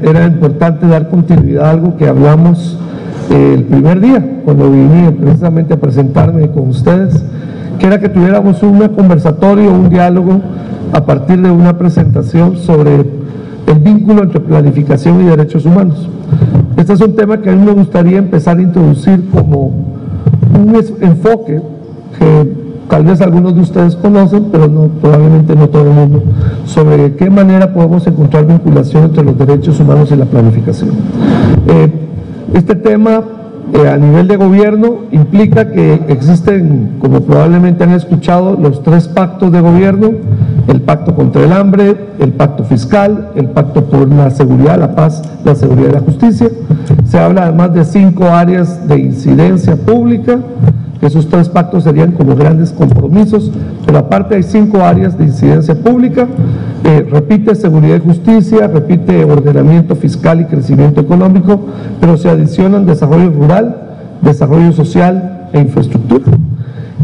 era importante dar continuidad a algo que hablamos el primer día, cuando vine precisamente a presentarme con ustedes, que era que tuviéramos un conversatorio, un diálogo a partir de una presentación sobre el vínculo entre planificación y derechos humanos. Este es un tema que a mí me gustaría empezar a introducir como un enfoque que tal vez algunos de ustedes conocen, pero probablemente no todo el mundo, sobre de qué manera podemos encontrar vinculación entre los derechos humanos y la planificación. Este tema a nivel de gobierno implica que existen, como probablemente han escuchado, los 3 pactos de gobierno: el pacto contra el hambre, el pacto fiscal, el pacto por la seguridad, la paz, la seguridad y la justicia. Se habla además de 5 áreas de incidencia pública. Esos 3 pactos serían como grandes compromisos, pero aparte hay 5 áreas de incidencia pública. Repite seguridad y justicia, repite ordenamiento fiscal y crecimiento económico, pero se adicionan desarrollo rural, desarrollo social e infraestructura.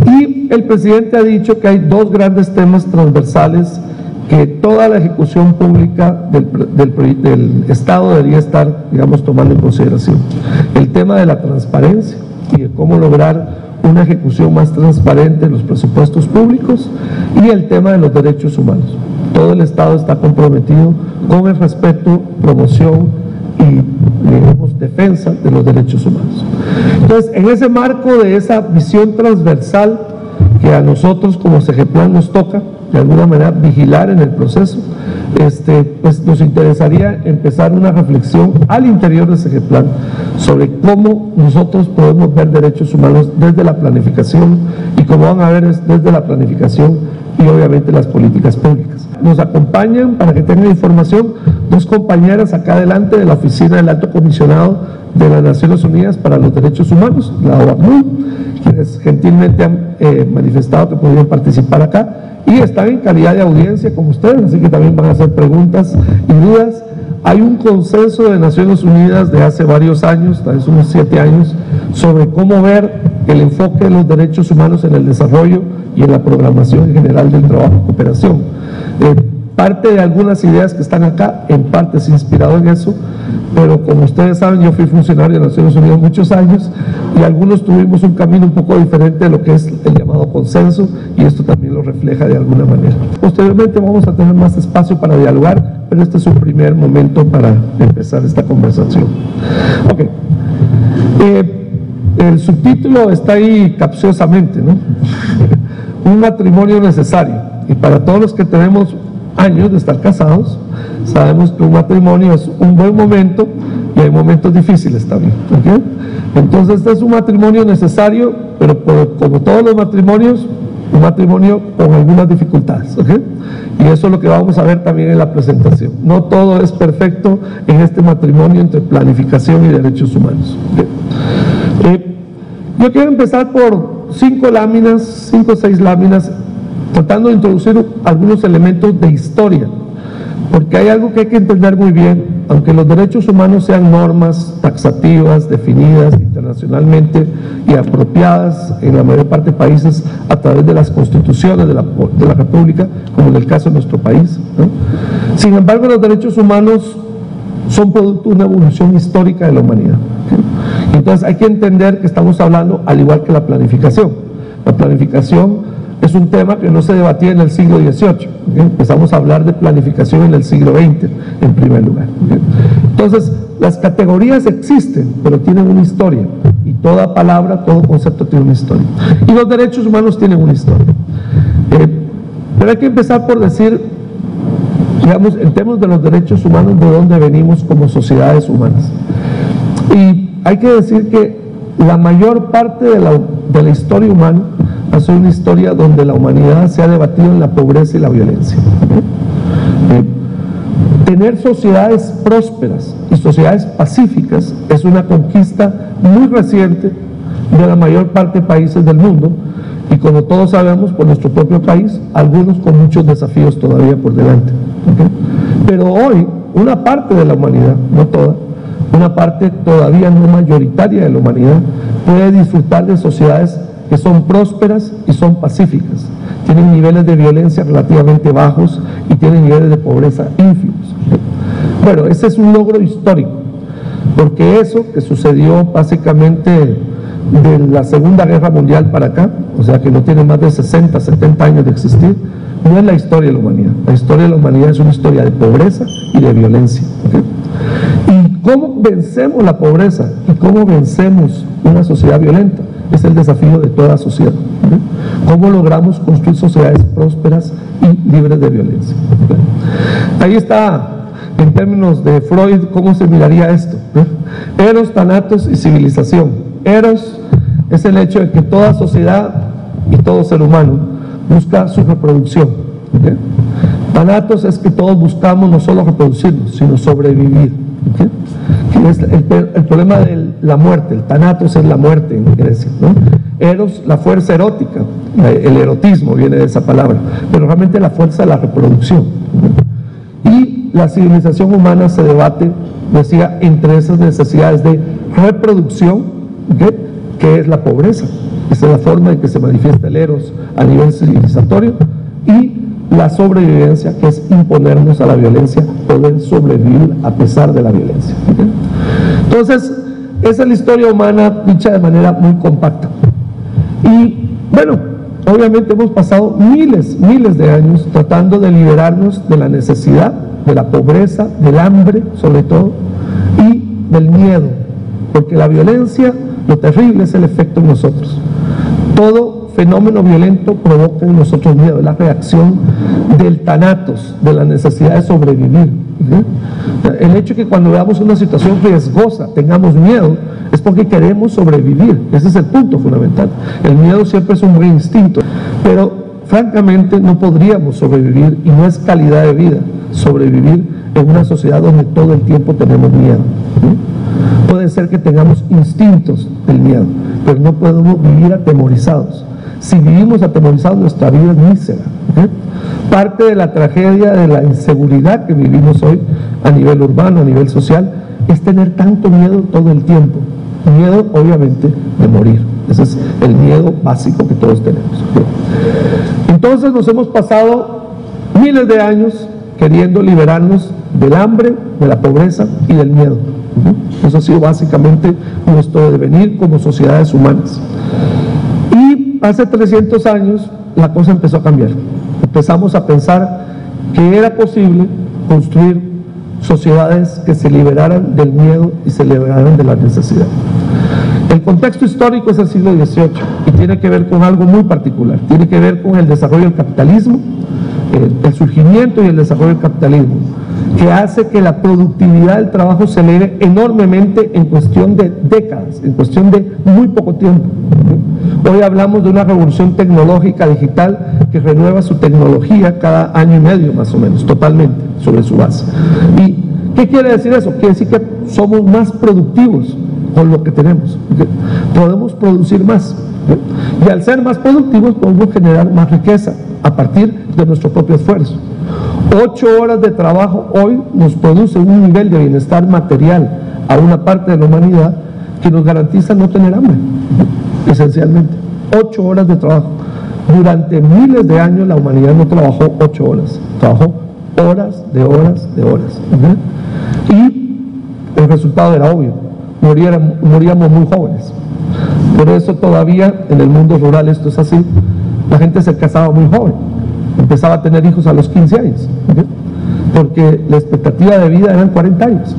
Y el presidente ha dicho que hay 2 grandes temas transversales que toda la ejecución pública del Estado debería estar, digamos, tomando en consideración: el tema de la transparencia y de cómo lograr una ejecución más transparente de los presupuestos públicos, y el tema de los derechos humanos. Todo el Estado está comprometido con el respeto, promoción y, digamos, defensa de los derechos humanos. Entonces, en ese marco de esa visión transversal que a nosotros como CGPLAN nos toca de alguna manera vigilar en el proceso, pues nos interesaría empezar una reflexión al interior de CGPLAN sobre cómo nosotros podemos ver derechos humanos desde la planificación, y cómo van a ver es desde la planificación y obviamente las políticas públicas. Nos acompañan, para que tengan información, 2 compañeras acá adelante de la Oficina del Alto Comisionado de las Naciones Unidas para los Derechos Humanos, la OACNUR, quienes gentilmente han manifestado que podrían participar acá y están en calidad de audiencia con ustedes, así que también van a hacer preguntas y dudas. Hay un consenso de Naciones Unidas de hace varios años, tal vez unos 7 años, sobre cómo ver el enfoque de los derechos humanos en el desarrollo y en la programación en general del trabajo de cooperación. Parte de algunas ideas que están acá, en parte se inspirado en eso, pero como ustedes saben, yo fui funcionario de Naciones Unidas muchos años, y algunos tuvimos un camino un poco diferente de lo que es el llamado consenso, y esto también lo refleja de alguna manera. Posteriormente vamos a tener más espacio para dialogar, pero este es un primer momento para empezar esta conversación. Ok. El subtítulo está ahí capciosamente, ¿no? Un matrimonio necesario. Y para todos los que tenemos años de estar casados, sabemos que un matrimonio es un buen momento y hay momentos difíciles también, ¿okay? Entonces este es un matrimonio necesario, pero como todos los matrimonios, un matrimonio con algunas dificultades, ¿okay? Y eso es lo que vamos a ver también en la presentación. No todo es perfecto en este matrimonio entre planificación y derechos humanos, ¿okay? Yo quiero empezar por 5 o 6 láminas, tratando de introducir algunos elementos de historia, porque hay algo que hay que entender muy bien. Aunque los derechos humanos sean normas taxativas, definidas internacionalmente y apropiadas en la mayor parte de países a través de las constituciones de la República, como en el caso de nuestro país, ¿no? Sin embargo, los derechos humanos son producto de una evolución histórica de la humanidad, ¿sí? Entonces hay que entender que estamos hablando, al igual que la planificación. La planificación es un tema que no se debatía en el siglo XVIII, ¿okay? Empezamos a hablar de planificación en el siglo XX, en primer lugar, ¿okay? Entonces, las categorías existen, pero tienen una historia, y toda palabra, todo concepto tiene una historia. Y los derechos humanos tienen una historia. Pero hay que empezar por decir, digamos, en términos de los derechos humanos, de dónde venimos como sociedades humanas. Y hay que decir que la mayor parte de la historia humana ha sido una historia donde la humanidad se ha debatido en la pobreza y la violencia. Tener sociedades prósperas y sociedades pacíficas es una conquista muy reciente de la mayor parte de países del mundo, y como todos sabemos, por nuestro propio país, algunos con muchos desafíos todavía por delante, ¿okay? Pero hoy, una parte de la humanidad, no toda, una parte todavía no mayoritaria de la humanidad puede disfrutar de sociedades que son prósperas y son pacíficas, tienen niveles de violencia relativamente bajos y tienen niveles de pobreza ínfimos. Bueno, ese es un logro histórico, porque eso que sucedió básicamente de la Segunda Guerra Mundial para acá, o sea que no tiene más de 60, 70 años de existir, no es la historia de la humanidad. La historia de la humanidad es una historia de pobreza y de violencia, ¿okay? Y cómo vencemos la pobreza y cómo vencemos una sociedad violenta es el desafío de toda sociedad, ¿okay? Cómo logramos construir sociedades prósperas y libres de violencia, ¿okay? Ahí está, en términos de Freud, cómo se miraría esto, ¿eh? Eros, Thanatos y civilización. Eros es el hecho de que toda sociedad y todo ser humano busca su reproducción, ¿okay? Thanatos es que todos buscamos no solo reproducirnos, sino sobrevivir, ¿okay? Que es el problema de la muerte. El Thanatos es la muerte en Grecia, ¿no? Eros, la fuerza erótica, el erotismo viene de esa palabra, pero realmente la fuerza de la reproducción, ¿okay? Y la civilización humana se debate, decía, entre esas necesidades de reproducción, ¿okay? Que es la pobreza. Esa es la forma en que se manifiesta el eros a nivel civilizatorio, y la sobrevivencia, que es imponernos a la violencia, poder sobrevivir a pesar de la violencia, ¿okay? Entonces, esa es la historia humana dicha de manera muy compacta. Y bueno, obviamente hemos pasado miles de años tratando de liberarnos de la necesidad, de la pobreza, del hambre sobre todo, y del miedo, porque la violencia, lo terrible es el efecto en nosotros. Todo fenómeno violento provoca en nosotros miedo, es la reacción del Thanatos, de la necesidad de sobrevivir, ¿sí? El hecho de que cuando veamos una situación riesgosa tengamos miedo es porque queremos sobrevivir. Ese es el punto fundamental. El miedo siempre es un buen instinto, pero francamente no podríamos sobrevivir, y no es calidad de vida sobrevivir en una sociedad donde todo el tiempo tenemos miedo, ¿sí? Puede ser que tengamos instintos del miedo, pero no podemos vivir atemorizados. Si vivimos atemorizados, nuestra vida es mísera, ¿okay? Parte de la tragedia de la inseguridad que vivimos hoy a nivel urbano, a nivel social, es tener tanto miedo todo el tiempo. Miedo, obviamente, de morir. Ese es el miedo básico que todos tenemos, ¿okay? Entonces nos hemos pasado miles de años queriendo liberarnos del hambre, de la pobreza y del miedo. Eso ha sido básicamente nuestro devenir como sociedades humanas. Y hace 300 años la cosa empezó a cambiar. Empezamos a pensar que era posible construir sociedades que se liberaran del miedo y se liberaran de la necesidad. El contexto histórico es el siglo XVIII y tiene que ver con algo muy particular. Tiene que ver con el desarrollo del capitalismo, el surgimiento y el desarrollo del capitalismo, que hace que la productividad del trabajo se eleve enormemente en cuestión de décadas, en cuestión de muy poco tiempo. Hoy hablamos de una revolución tecnológica digital que renueva su tecnología cada año y medio más o menos, totalmente sobre su base. ¿Y qué quiere decir eso? Quiere decir que somos más productivos con lo que tenemos, podemos producir más, y al ser más productivos podemos generar más riqueza a partir de nuestro propio esfuerzo. 8 horas de trabajo hoy nos produce un nivel de bienestar material a una parte de la humanidad que nos garantiza no tener hambre, esencialmente. 8 horas de trabajo. Durante miles de años la humanidad no trabajó 8 horas, trabajó horas de horas de horas, ¿sí? Y el resultado era obvio, moríamos muy jóvenes. Por eso todavía en el mundo rural esto es así. La gente se casaba muy joven, empezaba a tener hijos a los 15 años, ¿okay? Porque la expectativa de vida eran 40 años,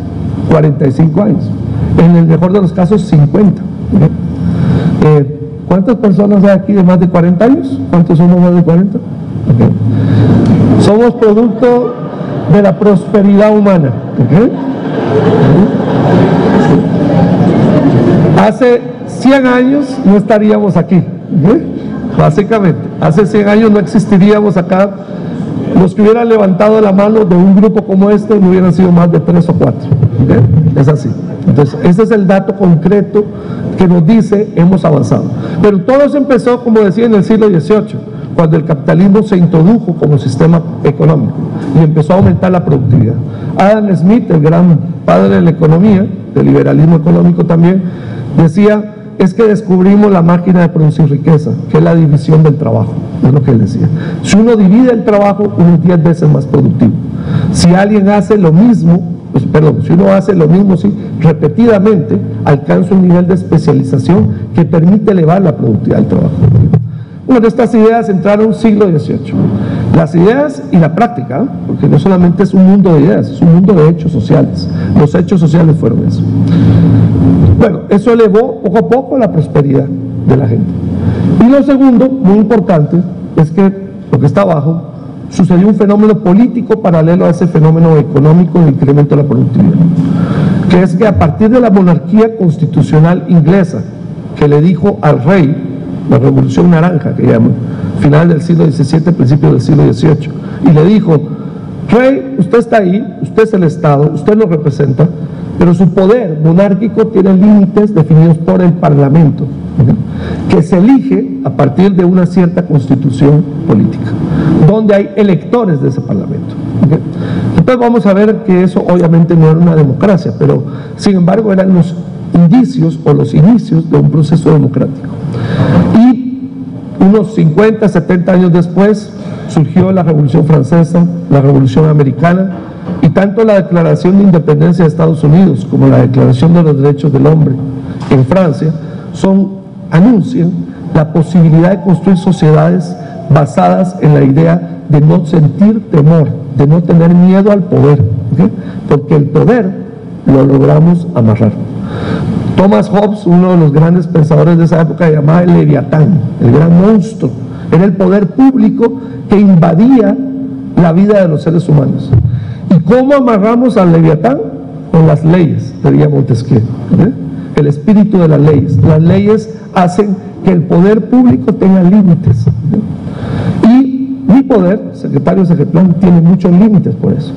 45 años, en el mejor de los casos 50, ¿okay? ¿Cuántas personas hay aquí de más de 40 años? ¿Cuántos somos más de 40? ¿Okay? Somos producto de la prosperidad humana, ¿okay? Hace 100 años no estaríamos aquí, ¿okay? Básicamente, hace 100 años no existiríamos acá. Los que hubieran levantado la mano de un grupo como este no hubieran sido más de 3 o 4, ¿okay? Es así. Entonces, ese es el dato concreto que nos dice hemos avanzado. Pero todo eso empezó, como decía, en el siglo XVIII, cuando el capitalismo se introdujo como sistema económico y empezó a aumentar la productividad. Adam Smith, el gran padre de la economía, del liberalismo económico también, decía: es que descubrimos la máquina de producir riqueza, que es la división del trabajo. Es lo que él decía. Si uno divide el trabajo, uno es 10 veces más productivo. Si alguien hace lo mismo si uno hace lo mismo repetidamente, alcanza un nivel de especialización que permite elevar la productividad del trabajo. Bueno, estas ideas entraron en el siglo XVIII. Las ideas y la práctica, porque no solamente es un mundo de ideas, es un mundo de hechos sociales. Los hechos sociales fueron eso. Bueno, eso elevó poco a poco la prosperidad de la gente. Y lo segundo, muy importante, es que lo que está abajo, sucedió un fenómeno político paralelo a ese fenómeno económico de incremento de la productividad, que es que a partir de la monarquía constitucional inglesa, que le dijo al rey, la Revolución Naranja que llaman, final del siglo XVII, principio del siglo XVIII, y le dijo: rey, usted está ahí, usted es el Estado, usted lo representa, pero su poder monárquico tiene límites definidos por el Parlamento, que se elige a partir de una cierta constitución política, donde hay electores de ese Parlamento. Entonces vamos a ver que eso obviamente no era una democracia, pero sin embargo eran los indicios o los inicios de un proceso democrático. Y unos 50, 70 años después surgió la Revolución Francesa, la Revolución Americana, y tanto la Declaración de Independencia de Estados Unidos como la Declaración de los Derechos del Hombre en Francia anuncian la posibilidad de construir sociedades basadas en la idea de no sentir temor, de no tener miedo al poder, porque el poder lo logramos amarrar. Thomas Hobbes, uno de los grandes pensadores de esa época, llamaba el Leviatán, el gran monstruo. Era el poder público que invadía la vida de los seres humanos. ¿Y cómo amarramos al Leviatán? Con las leyes, diría Montesquieu, el espíritu de las leyes. Las leyes hacen que el poder público tenga límites. Y mi poder, secretario Secretlan, tiene muchos límites por eso.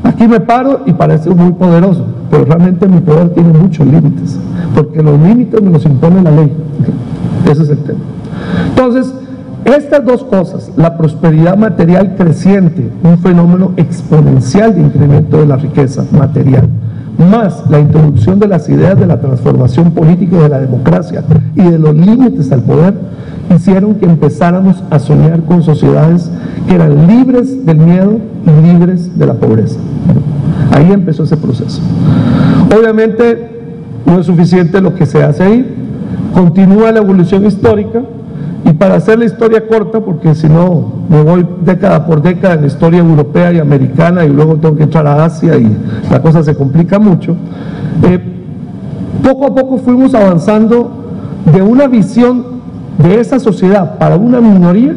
Aquí me paro y parece muy poderoso, pero realmente mi poder tiene muchos límites, porque los límites me los impone la ley. Ese es el tema. Entonces, estas dos cosas, la prosperidad material creciente, un fenómeno exponencial de incremento de la riqueza material, más la introducción de las ideas de la transformación política y de la democracia y de los límites al poder, hicieron que empezáramos a soñar con sociedades que eran libres del miedo y libres de la pobreza. Ahí empezó ese proceso. Obviamente no es suficiente lo que se hace ahí, continúa la evolución histórica, y para hacer la historia corta, porque si no me voy década por década en la historia europea y americana y luego tengo que entrar a Asia y la cosa se complica mucho, poco a poco fuimos avanzando de una visión de esa sociedad para una minoría,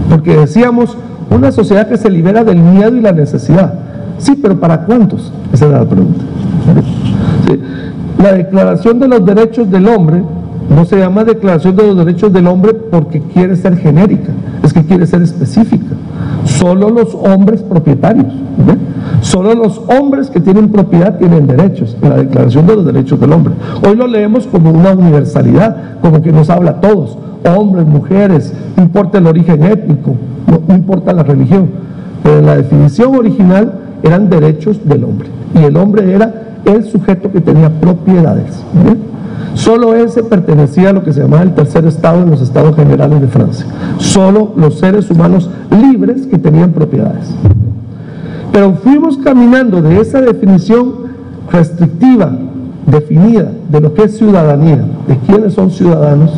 porque decíamos una sociedad que se libera del miedo y la necesidad. Sí, pero ¿para cuántos? Esa era la pregunta. Sí. La Declaración de los Derechos del Hombre no se llama Declaración de los Derechos del Hombre porque quiere ser genérica, es que quiere ser específica. Solo los hombres propietarios, solo los hombres que tienen propiedad tienen derechos, en la Declaración de los Derechos del Hombre. Hoy lo leemos como una universalidad, como que nos habla a todos, hombres, mujeres, no importa el origen étnico, no importa la religión, pero en la definición original eran derechos del hombre, y el hombre era el sujeto que tenía propiedades. Solo ese pertenecía a lo que se llamaba el tercer estado en los estados generales de Francia. Solo los seres humanos libres que tenían propiedades. Pero fuimos caminando de esa definición restrictiva, definida, de lo que es ciudadanía, de quiénes son ciudadanos,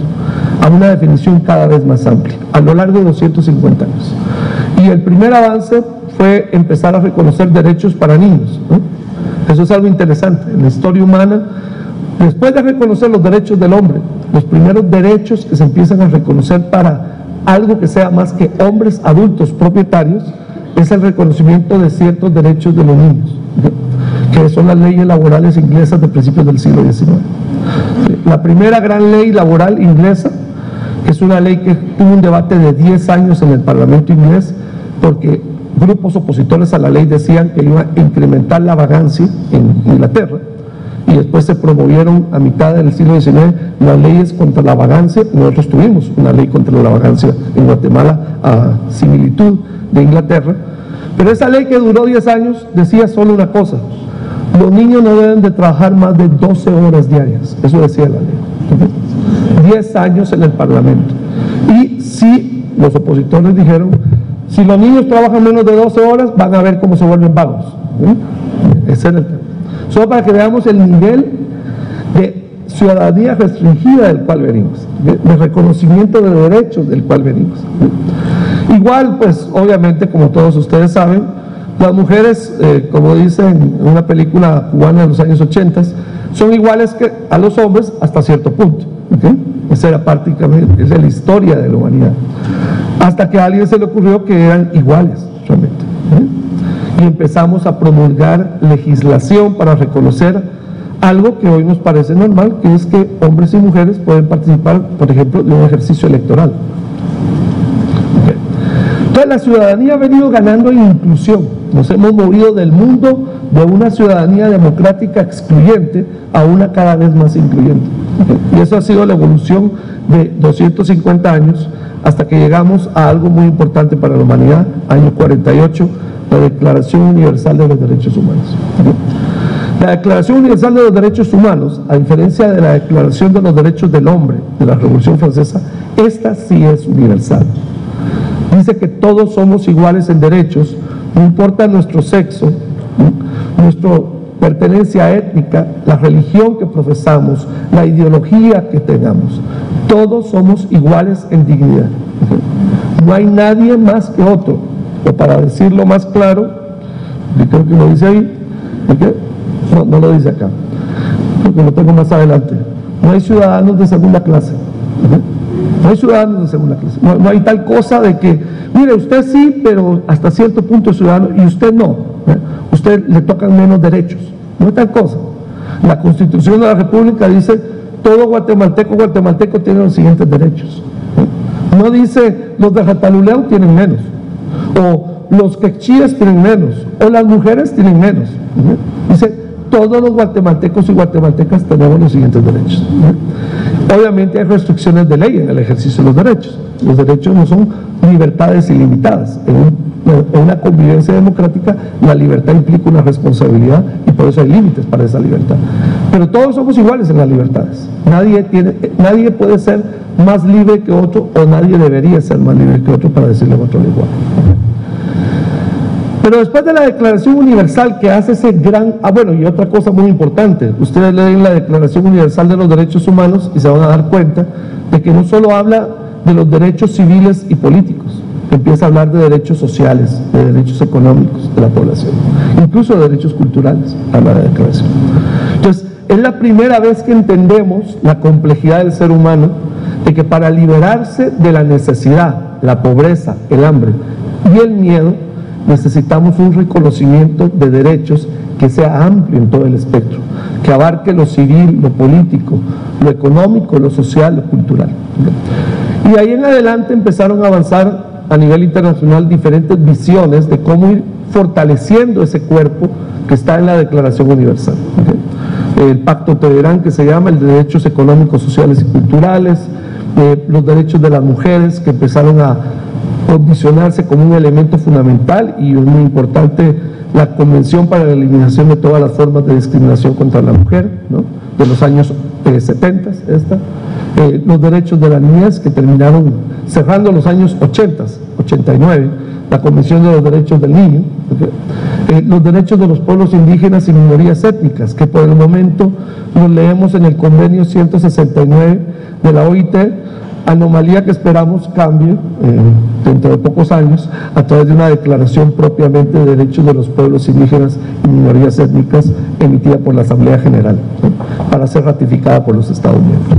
a una definición cada vez más amplia, a lo largo de 250 años. Y el primer avance fue empezar a reconocer derechos para niños, Eso es algo interesante en la historia humana. Después de reconocer los derechos del hombre, los primeros derechos que se empiezan a reconocer para algo que sea más que hombres adultos propietarios, es el reconocimiento de ciertos derechos de los niños, que son las leyes laborales inglesas de principios del siglo XIX. La primera gran ley laboral inglesa, que es una ley que tuvo un debate de 10 años en el Parlamento inglés, porque grupos opositores a la ley decían que iba a incrementar la vagancia en Inglaterra, y después se promovieron a mitad del siglo XIX las leyes contra la vagancia. Nosotros tuvimos una ley contra la vagancia en Guatemala a similitud de Inglaterra, pero esa ley que duró 10 años decía solo una cosa: los niños no deben de trabajar más de 12 horas diarias. Eso decía la ley. 10 años en el Parlamento. Y si los opositores dijeron, si los niños trabajan menos de 12 horas van a ver cómo se vuelven vagos. Ese era el tema. Solo para que veamos el nivel de ciudadanía restringida del cual venimos, de reconocimiento de derechos del cual venimos. Igual, pues, obviamente, como todos ustedes saben, las mujeres, como dicen en una película cubana de los años 80, son iguales que a los hombres hasta cierto punto. Esa era prácticamente, esa es la historia de la humanidad. Hasta que a alguien se le ocurrió que eran iguales, realmente. Y empezamos a promulgar legislación para reconocer algo que hoy nos parece normal, que es que hombres y mujeres pueden participar, por ejemplo, de un ejercicio electoral. Entonces la ciudadanía ha venido ganando en inclusión. Nos hemos movido del mundo de una ciudadanía democrática excluyente a una cada vez más incluyente. Y eso ha sido la evolución de 250 años hasta que llegamos a algo muy importante para la humanidad, año 48, la Declaración Universal de los Derechos Humanos. La Declaración Universal de los Derechos Humanos, a diferencia de la Declaración de los Derechos del Hombre de la Revolución Francesa, esta sí es universal. Dice que todos somos iguales en derechos, no importa nuestro sexo, nuestra pertenencia étnica, la religión que profesamos, la ideología que tengamos. Todos somos iguales en dignidad. No hay nadie más que otro. O para decirlo más claro, yo creo que lo dice ahí, no lo dice acá, porque lo tengo más adelante. No hay ciudadanos de segunda clase. No hay ciudadanos de segunda clase. No hay tal cosa de que, mire, usted sí, pero hasta cierto punto es ciudadano y usted no. Usted le tocan menos derechos. No hay tal cosa. La Constitución de la República dice, todo guatemalteco tiene los siguientes derechos. No dice, los de Rataluleu tienen menos, o los quechíes tienen menos, o las mujeres tienen menos. Dice, todos los guatemaltecos y guatemaltecas tenemos los siguientes derechos. Obviamente hay restricciones de ley en el ejercicio de los derechos. Los derechos no son libertades ilimitadas. En una convivencia democrática, la libertad implica una responsabilidad y por eso hay límites para esa libertad. Pero todos somos iguales en las libertades. Nadie puede ser más libre que otro, o nadie debería ser más libre que otro, para decirle a otro igual. Pero después de la Declaración Universal, que hace ese gran... bueno, y otra cosa muy importante, ustedes leen la Declaración Universal de los Derechos Humanos y se van a dar cuenta de que no solo habla de los derechos civiles y políticos, empieza a hablar de derechos sociales, de derechos económicos de la población, incluso de derechos culturales, habla de la declaración. Entonces, es la primera vez que entendemos la complejidad del ser humano, de que para liberarse de la necesidad, la pobreza, el hambre y el miedo, necesitamos un reconocimiento de derechos que sea amplio en todo el espectro, que abarque lo civil, lo político, lo económico, lo social, lo cultural. Y de ahí en adelante empezaron a avanzar a nivel internacional diferentes visiones de cómo ir fortaleciendo ese cuerpo que está en la Declaración Universal. El Pacto Teherán, que se llama el de derechos económicos, sociales y culturales, los derechos de las mujeres, que empezaron a condicionarse como un elemento fundamental, y es muy importante la Convención para la Eliminación de todas las formas de discriminación contra la mujer, ¿no?, de los años 70, los derechos de la niñez, que terminaron cerrando los años 80, 89, la Convención de los Derechos del Niño, los derechos de los pueblos indígenas y minorías étnicas, que por el momento los leemos en el convenio 169 de la OIT, anomalía que esperamos cambie dentro de pocos años a través de una declaración propiamente de derechos de los pueblos indígenas y minorías étnicas emitida por la Asamblea General, ¿no?, para ser ratificada por los Estados miembros.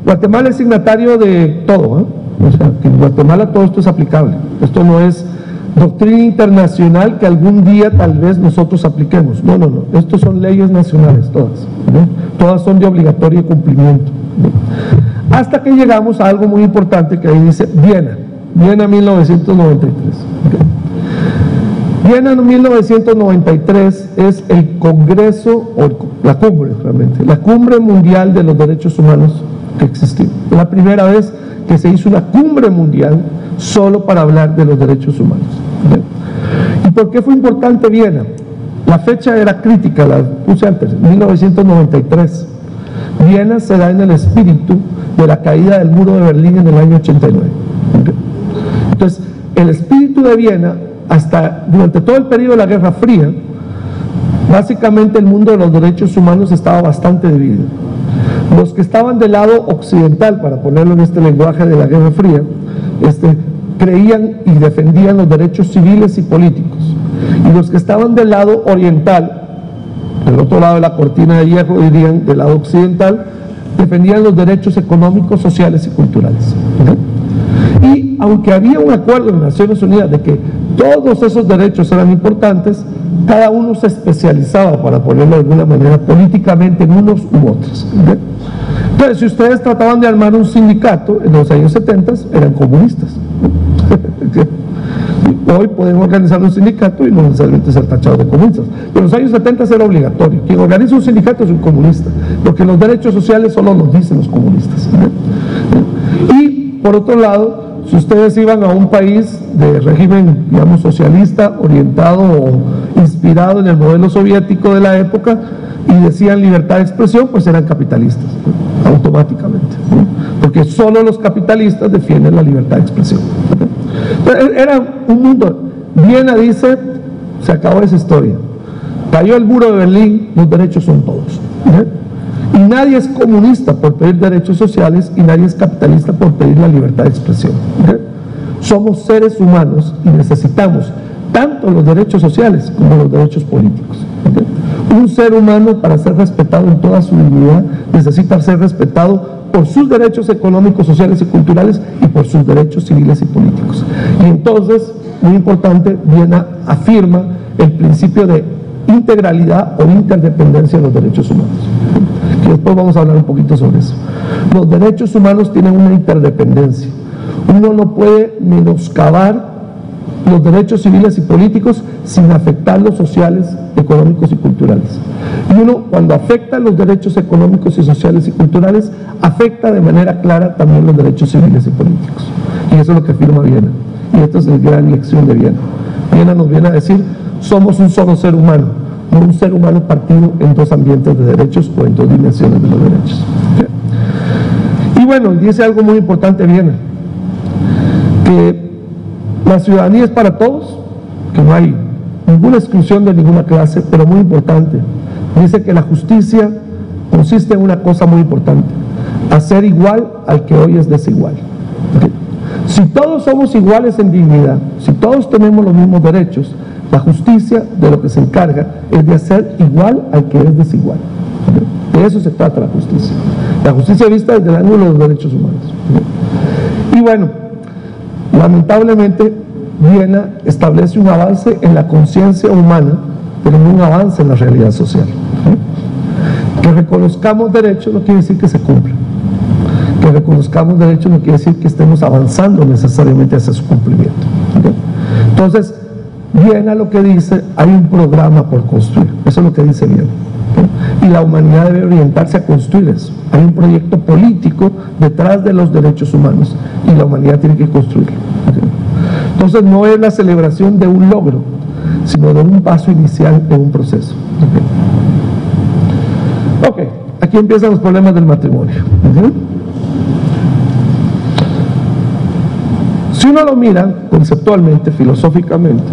Guatemala es signatario de todo, ¿eh? O sea, que en Guatemala todo esto es aplicable. Esto no es doctrina internacional que algún día tal vez nosotros apliquemos. No. Estos son leyes nacionales todas, ¿no? Todas son de obligatorio cumplimiento, ¿no? Hasta que llegamos a algo muy importante que ahí dice Viena 1993. Viena 1993 es el Congreso, o la cumbre realmente, la cumbre mundial de los derechos humanos que existió. Es la primera vez que se hizo una cumbre mundial solo para hablar de los derechos humanos. ¿Y por qué fue importante Viena? La fecha era crítica, la puse antes, 1993. Viena se da en el espíritu de la caída del muro de Berlín en el año 89. Entonces, el espíritu de Viena hasta durante todo el periodo de la Guerra Fría, básicamente el mundo de los derechos humanos estaba bastante dividido. Los que estaban del lado occidental, para ponerlo en este lenguaje de la Guerra Fría, creían y defendían los derechos civiles y políticos. Y los que estaban del lado oriental, del otro lado de la cortina de hierro, dirían del lado occidental, defendían los derechos económicos, sociales y culturales. Y aunque había un acuerdo en las Naciones Unidas de que todos esos derechos eran importantes, cada uno se especializaba, para ponerlo de alguna manera, políticamente en unos u otros. Entonces, si ustedes trataban de armar un sindicato en los años 70, eran comunistas. Hoy pueden organizar un sindicato y no necesariamente ser tachados de comunistas. Pero en los años 70 era obligatorio. Quien organiza un sindicato es un comunista, porque los derechos sociales solo los dicen los comunistas. Y por otro lado, si ustedes iban a un país de régimen, digamos, socialista, orientado o inspirado en el modelo soviético de la época, y decían libertad de expresión, pues eran capitalistas, automáticamente, porque solo los capitalistas defienden la libertad de expresión. Era un mundo. Viena dice, se acabó esa historia, cayó el muro de Berlín, los derechos son todos, y nadie es comunista por pedir derechos sociales y nadie es capitalista por pedir la libertad de expresión. Somos seres humanos y necesitamos tanto los derechos sociales como los derechos políticos. Un ser humano, para ser respetado en toda su dignidad, necesita ser respetado por sus derechos económicos, sociales y culturales y por sus derechos civiles y políticos. Y entonces, muy importante, Viena afirma el principio de integralidad o interdependencia de los derechos humanos, que después vamos a hablar un poquito sobre eso. Los derechos humanos tienen una interdependencia. Uno no puede menoscabar los derechos civiles y políticos sin afectar los sociales, económicos y culturales. Y uno, cuando afecta los derechos económicos y sociales y culturales, afecta de manera clara también los derechos civiles y políticos. Y eso es lo que afirma Viena. Y esta es la gran lección de Viena. Viena nos viene a decir, somos un solo ser humano, no un ser humano partido en dos ambientes de derechos o en dos dimensiones de los derechos. Y bueno, dice algo muy importante Viena, que la ciudadanía es para todos, que no hay ninguna exclusión de ninguna clase, pero muy importante, dice que la justicia consiste en una cosa muy importante, hacer igual al que hoy es desigual. Si todos somos iguales en dignidad, si todos tenemos los mismos derechos, la justicia de lo que se encarga es de hacer igual al que es desigual. De eso se trata la justicia. La justicia vista desde el ángulo de los derechos humanos. Y bueno, lamentablemente Viena establece un avance en la conciencia humana, pero no un avance en la realidad social. Que reconozcamos derechos no quiere decir que se cumplan. Que reconozcamos derechos no quiere decir que estemos avanzando necesariamente hacia su cumplimiento. Entonces, Viena lo que dice, hay un programa por construir, eso es lo que dice Viena. Y la humanidad debe orientarse a construir eso. Hay un proyecto político detrás de los derechos humanos y la humanidad tiene que construirlo. Entonces no es la celebración de un logro, sino de un paso inicial de un proceso. Ok, aquí empiezan los problemas del matrimonio. Si uno lo mira conceptualmente, filosóficamente,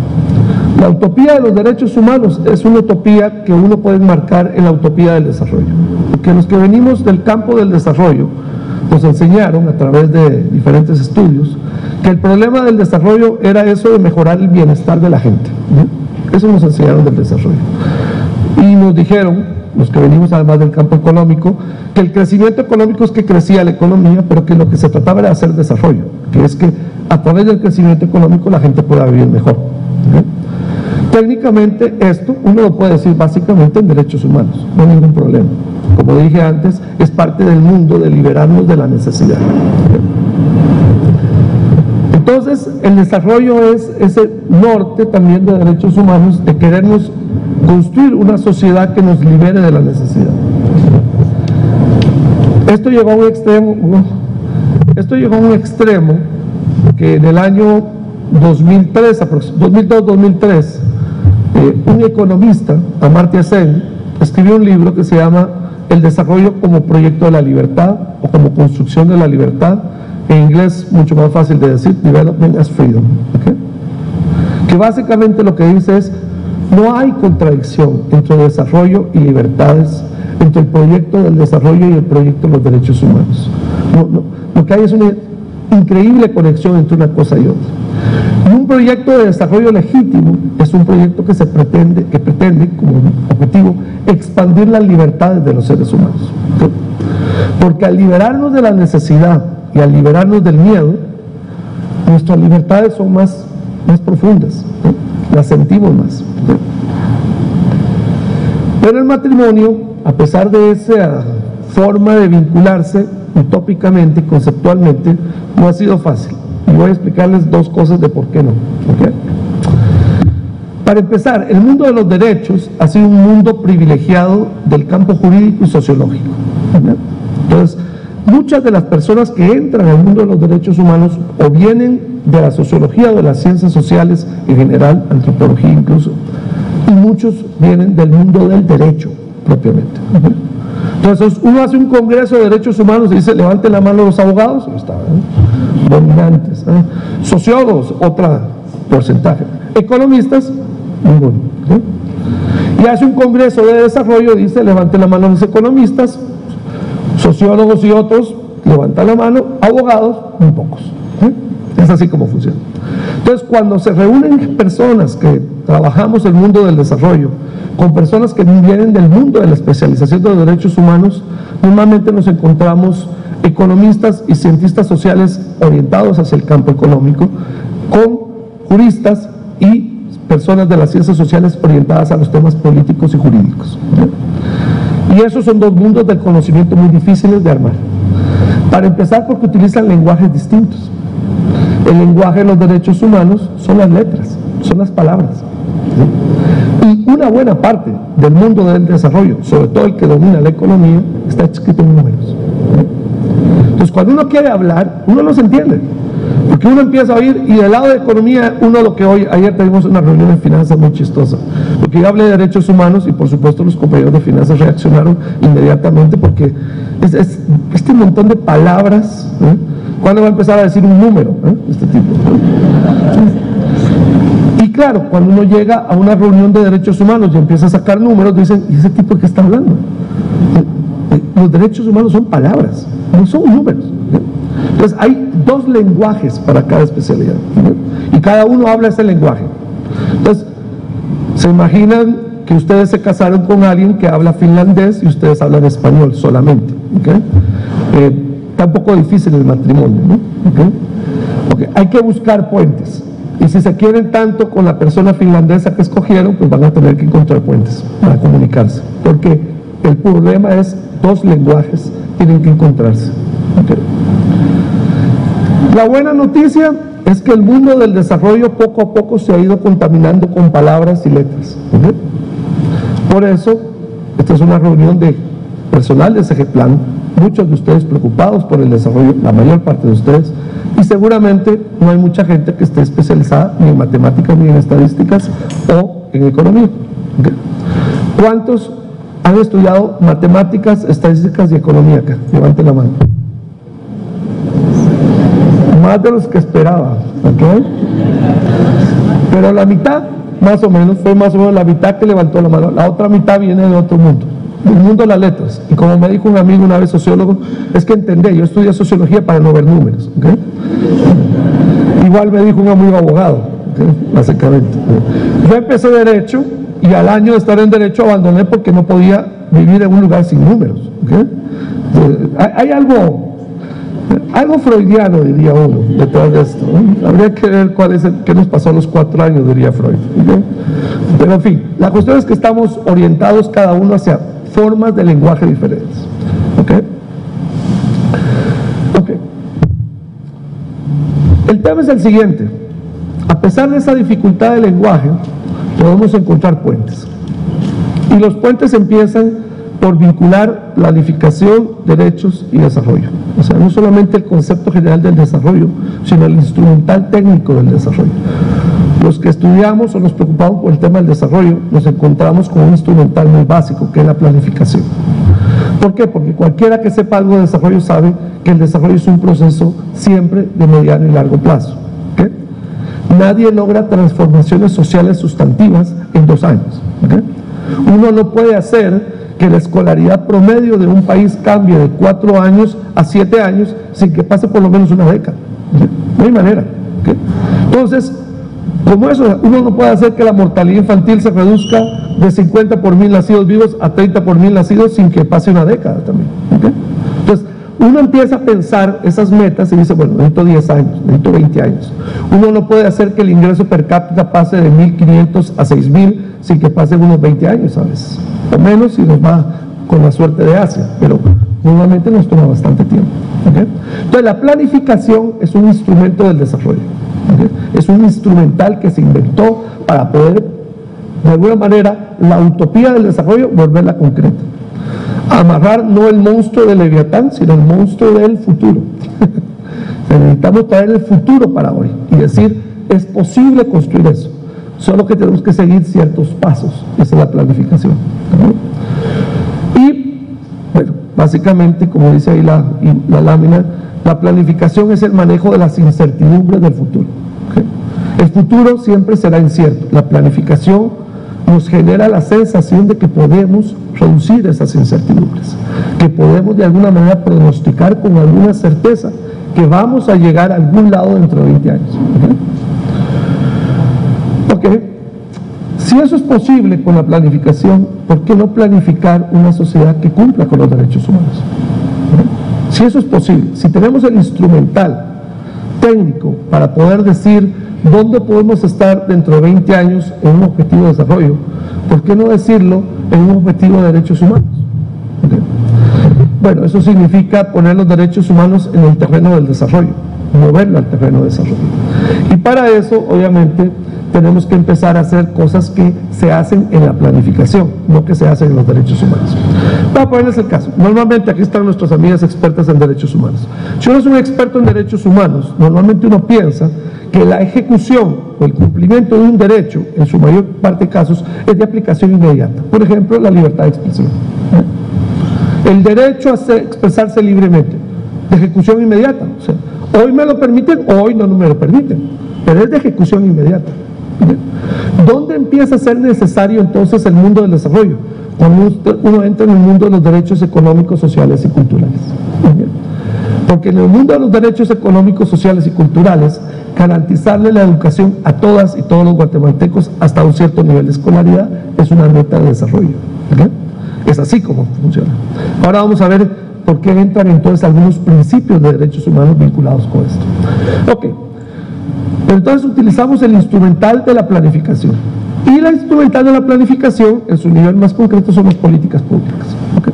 la utopía de los derechos humanos es una utopía que uno puede enmarcar en la utopía del desarrollo. Porque los que venimos del campo del desarrollo nos enseñaron a través de diferentes estudios que el problema del desarrollo era eso de mejorar el bienestar de la gente. Eso nos enseñaron del desarrollo. Y nos dijeron, los que venimos además del campo económico, que el crecimiento económico es que crecía la economía, pero que lo que se trataba era de hacer desarrollo, que es que a través del crecimiento económico la gente pueda vivir mejor. Técnicamente esto uno lo puede decir básicamente en derechos humanos, no hay ningún problema. Como dije antes, es parte del mundo de liberarnos de la necesidad. Entonces, el desarrollo es ese norte también de derechos humanos, de querernos construir una sociedad que nos libere de la necesidad. Esto llegó a un extremo que en el año 2002-2003 un economista, Amartya Sen, escribió un libro que se llama El desarrollo como proyecto de la libertad o como construcción de la libertad, en inglés mucho más fácil de decir, Development as Freedom, ¿okay? que básicamente lo que dice es: no hay contradicción entre desarrollo y libertades, entre el proyecto del desarrollo y el proyecto de los derechos humanos. Lo que hay es una increíble conexión entre una cosa y otra. Y un proyecto de desarrollo legítimo es un proyecto que pretende como objetivo expandir las libertades de los seres humanos. Porque al liberarnos de la necesidad y al liberarnos del miedo, nuestras libertades son más profundas, las sentimos más. Pero el matrimonio, a pesar de esa forma de vincularse utópicamente, conceptualmente, no ha sido fácil. Y voy a explicarles dos cosas de por qué no. ¿Okay? Para empezar, el mundo de los derechos ha sido un mundo privilegiado del campo jurídico y sociológico. ¿Okay? Entonces, muchas de las personas que entran al mundo de los derechos humanos o vienen de la sociología o de las ciencias sociales en general, antropología incluso, y muchos vienen del mundo del derecho propiamente. ¿Okay? Entonces uno hace un congreso de derechos humanos y dice: levanten la mano los abogados, dominantes, sociólogos, otro porcentaje, economistas, ninguno. ¿Okay? Y hace un congreso de desarrollo y dice: levanten la mano los economistas, sociólogos y otros, levantan la mano, abogados, muy pocos. ¿Okay? Es así como funciona. Entonces, cuando se reúnen personas que trabajamos el mundo del desarrollo con personas que vienen del mundo de la especialización de los derechos humanos, normalmente nos encontramos economistas y cientistas sociales orientados hacia el campo económico, con juristas y personas de las ciencias sociales orientadas a los temas políticos y jurídicos. Y esos son dos mundos del conocimiento muy difíciles de armar. Para empezar, porque utilizan lenguajes distintos. El lenguaje de los derechos humanos son las letras, son las palabras. Y una buena parte del mundo del desarrollo, sobre todo el que domina la economía, está escrito en números. Entonces, cuando uno quiere hablar, uno no se entiende. Porque uno empieza a oír, y del lado de economía, uno lo que oye, ayer tuvimos una reunión de finanzas muy chistosa, porque yo hablé de derechos humanos y por supuesto los compañeros de finanzas reaccionaron inmediatamente, porque este montón de palabras, ¿cuándo va a empezar a decir un número? Este tipo. Y claro, cuando uno llega a una reunión de derechos humanos y empieza a sacar números, dicen: ¿y ese tipo de qué está hablando? Los derechos humanos son palabras, no son números. Entonces hay dos lenguajes para cada especialidad, y cada uno habla ese lenguaje. Entonces, se imaginan que ustedes se casaron con alguien que habla finlandés y ustedes hablan español solamente. ¿Okay? Está un poco difícil el matrimonio, ¿no? ¿Okay? Hay que buscar puentes, y si se quieren tanto con la persona finlandesa que escogieron, pues van a tener que encontrar puentes para comunicarse, porque el problema es: dos lenguajes tienen que encontrarse. ¿Okay? La buena noticia es que el mundo del desarrollo poco a poco se ha ido contaminando con palabras y letras. ¿Okay? Por eso, esta es una reunión de personal de SGPlan, muchos de ustedes preocupados por el desarrollo, la mayor parte de ustedes, y seguramente no hay mucha gente que esté especializada ni en matemáticas, ni en estadísticas o en economía. ¿Okay? ¿Cuántos han estudiado matemáticas, estadísticas y economía acá? Levanten la mano. Más de los que esperaba, ¿okay? Pero la mitad, más o menos, fue más o menos la mitad que levantó la mano. La otra mitad viene de otro mundo, del mundo de las letras. Y como me dijo un amigo una vez, sociólogo, es que entendé, yo estudié sociología para no ver números. ¿Okay? Igual me dijo un amigo abogado, ¿okay? Básicamente. Yo empecé derecho y al año de estar en derecho abandoné porque no podía vivir en un lugar sin números. ¿Okay? Hay algo freudiano, diría uno, detrás de esto, ¿no? Habría que ver qué nos pasó a los 4 años, diría Freud. ¿Okay? Pero en fin, la cuestión es que estamos orientados cada uno hacia formas de lenguaje diferentes. ¿Okay? Okay. El tema es el siguiente: a pesar de esa dificultad de lenguaje, podemos encontrar puentes. Y los puentes empiezan por vincular planificación, derechos y desarrollo. O sea, no solamente el concepto general del desarrollo, sino el instrumental técnico del desarrollo. Los que estudiamos o nos preocupamos por el tema del desarrollo, nos encontramos con un instrumental muy básico, que es la planificación. ¿Por qué? Porque cualquiera que sepa algo de desarrollo sabe que el desarrollo es un proceso siempre de mediano y largo plazo. ¿Okay? Nadie logra transformaciones sociales sustantivas en 2 años. ¿Okay? Uno no puede hacer que la escolaridad promedio de un país cambie de 4 años a 7 años sin que pase por lo menos una década. ¿Okay? No hay manera. ¿Okay? Entonces, como eso, uno no puede hacer que la mortalidad infantil se reduzca de 50 por 1000 nacidos vivos a 30 por 1000 nacidos sin que pase una década también. ¿Okay? Entonces, uno empieza a pensar esas metas y dice, bueno, necesito 10 años, necesito 20 años. Uno no puede hacer que el ingreso per cápita pase de 1.500 a 6.000 sin que pasen unos 20 años a veces, o menos si nos va con la suerte de Asia, pero normalmente nos toma bastante tiempo. ¿Okay? Entonces, la planificación es un instrumento del desarrollo. ¿Okay? Es un instrumental que se inventó para poder, de alguna manera, la utopía del desarrollo volverla concreta. Amarrar no el monstruo de Leviatán, sino el monstruo del futuro. Necesitamos traer el futuro para hoy y decir, es posible construir eso, solo que tenemos que seguir ciertos pasos. Esa es la planificación. ¿No? Y, bueno, básicamente, como dice ahí la lámina, la planificación es el manejo de las incertidumbres del futuro. ¿Okay? El futuro siempre será incierto. La planificación nos genera la sensación de que podemos reducir esas incertidumbres, que podemos de alguna manera pronosticar con alguna certeza que vamos a llegar a algún lado dentro de 20 años. ¿Ok? Si eso es posible con la planificación, ¿por qué no planificar una sociedad que cumpla con los derechos humanos? ¿Ok? Si eso es posible, si tenemos el instrumental técnico para poder decir dónde podemos estar dentro de 20 años en un objetivo de desarrollo, ¿por qué no decirlo en un objetivo de derechos humanos? ¿Okay? Bueno, eso significa poner los derechos humanos en el terreno del desarrollo, moverlo al terreno del desarrollo. Y para eso, obviamente, tenemos que empezar a hacer cosas que se hacen en la planificación, no que se hacen en los derechos humanos. Voy a ponerles el caso. Normalmente aquí están nuestras amigas expertas en derechos humanos. Si uno es un experto en derechos humanos, normalmente uno piensa que la ejecución o el cumplimiento de un derecho, en su mayor parte de casos, es de aplicación inmediata. Por ejemplo, la libertad de expresión. El derecho a expresarse libremente, de ejecución inmediata. O sea, hoy me lo permiten, hoy no me lo permiten, pero es de ejecución inmediata. ¿Dónde empieza a ser necesario entonces el mundo del desarrollo? Cuando uno entra en el mundo de los derechos económicos, sociales y culturales. Porque en el mundo de los derechos económicos, sociales y culturales, garantizarle la educación a todas y todos los guatemaltecos hasta un cierto nivel de escolaridad es una meta de desarrollo. ¿Okay? Es así como funciona. Ahora vamos a ver por qué entran entonces algunos principios de derechos humanos vinculados con esto. Ok. Pero entonces utilizamos el instrumental de la planificación. Y la instrumental de la planificación, en su nivel más concreto, son las políticas públicas. ¿Okay?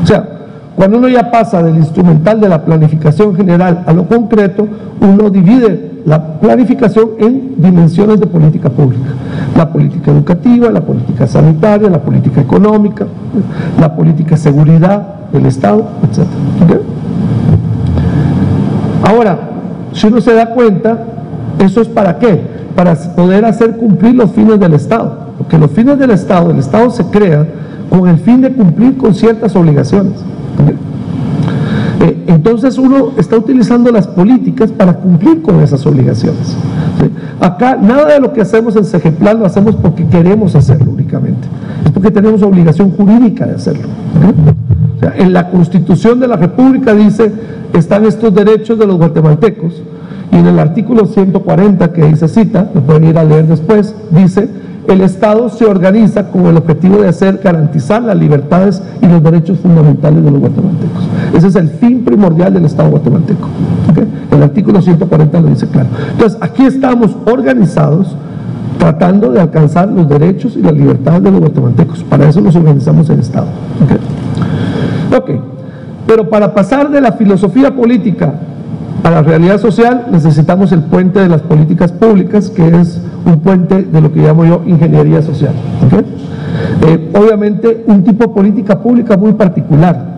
O sea, cuando uno ya pasa del instrumental de la planificación general a lo concreto, uno divide la planificación en dimensiones de política pública. La política educativa, la política sanitaria, la política económica, la política de seguridad del Estado, etc. ¿Okay? Ahora, si uno se da cuenta, ¿eso es para qué? Para poder hacer cumplir los fines del Estado. Porque los fines del Estado, el Estado se crea con el fin de cumplir con ciertas obligaciones. Entonces uno está utilizando las políticas para cumplir con esas obligaciones. ¿Sí? Acá nada de lo que hacemos en Segeplan lo hacemos porque queremos hacerlo únicamente, es porque tenemos obligación jurídica de hacerlo. ¿Sí? O sea, en la Constitución de la República dice, están estos derechos de los guatemaltecos, y en el artículo 140 que ahí se cita, lo pueden ir a leer después, dice: el Estado se organiza con el objetivo de garantizar las libertades y los derechos fundamentales de los guatemaltecos. Ese es el fin primordial del Estado guatemalteco. ¿Okay? El artículo 140 lo dice claro. Entonces, aquí estamos organizados tratando de alcanzar los derechos y las libertades de los guatemaltecos. Para eso nos organizamos en Estado. ¿Okay? Ok, pero para pasar de la filosofía política a la realidad social necesitamos el puente de las políticas públicas, que es un puente de lo que llamo yo ingeniería social. ¿Okay? Obviamente un tipo de política pública muy particular,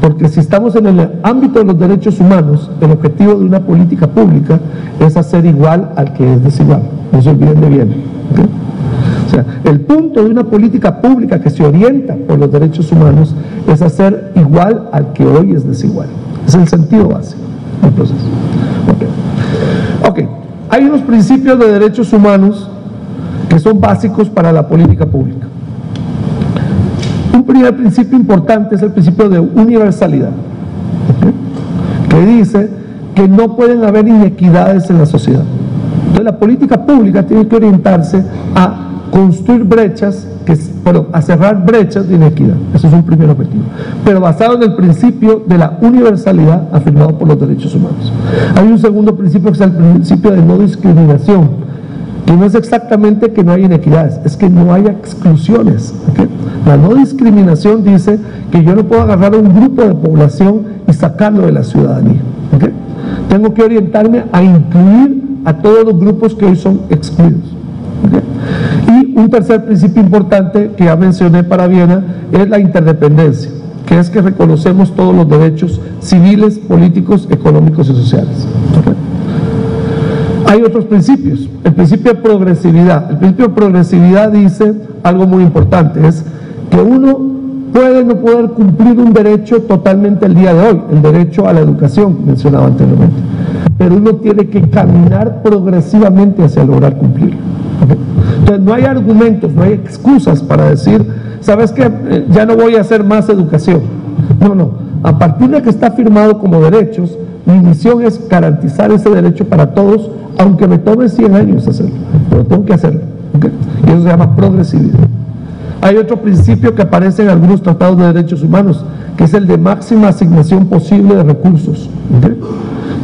porque si estamos en el ámbito de los derechos humanos, el objetivo de una política pública es hacer igual al que es desigual. No se olviden de bien. ¿Okay? O sea, el punto de una política pública que se orienta por los derechos humanos es hacer igual al que hoy es desigual. Es el sentido básico del proceso. Ok. hay unos principios de derechos humanos que son básicos para la política pública. Un primer principio importante es el principio de universalidad, que dice que no pueden haber inequidades en la sociedad. Entonces la política pública tiene que orientarse a construir brechas, a cerrar brechas de inequidad. Eso es un primer objetivo, pero basado en el principio de la universalidad afirmado por los derechos humanos. Hay un segundo principio que es el principio de no discriminación, que no es exactamente que no haya inequidades, es que no haya exclusiones, ¿okay? La no discriminación dice que yo no puedo agarrar a un grupo de población y sacarlo de la ciudadanía, ¿okay? Tengo que orientarme a incluir a todos los grupos que hoy son excluidos, ¿okay? Y un tercer principio importante que ya mencioné para Viena es la interdependencia, que es que reconocemos todos los derechos civiles, políticos, económicos y sociales, ¿okay? Hay otros principios. El principio de progresividad. El principio de progresividad dice algo muy importante, es que uno puede no poder cumplir un derecho totalmente el día de hoy, el derecho a la educación, mencionado anteriormente, pero uno tiene que caminar progresivamente hacia lograr cumplirlo, ¿okay? Entonces no hay argumentos, no hay excusas para decir, ¿sabes qué? Ya no voy a hacer más educación. No, a partir de que está firmado como derechos, mi misión es garantizar ese derecho para todos, aunque me tome 100 años hacerlo, pero tengo que hacerlo, ¿okay? Y eso se llama progresividad. Hay otro principio que aparece en algunos tratados de derechos humanos, que es el de máxima asignación posible de recursos, ¿okay?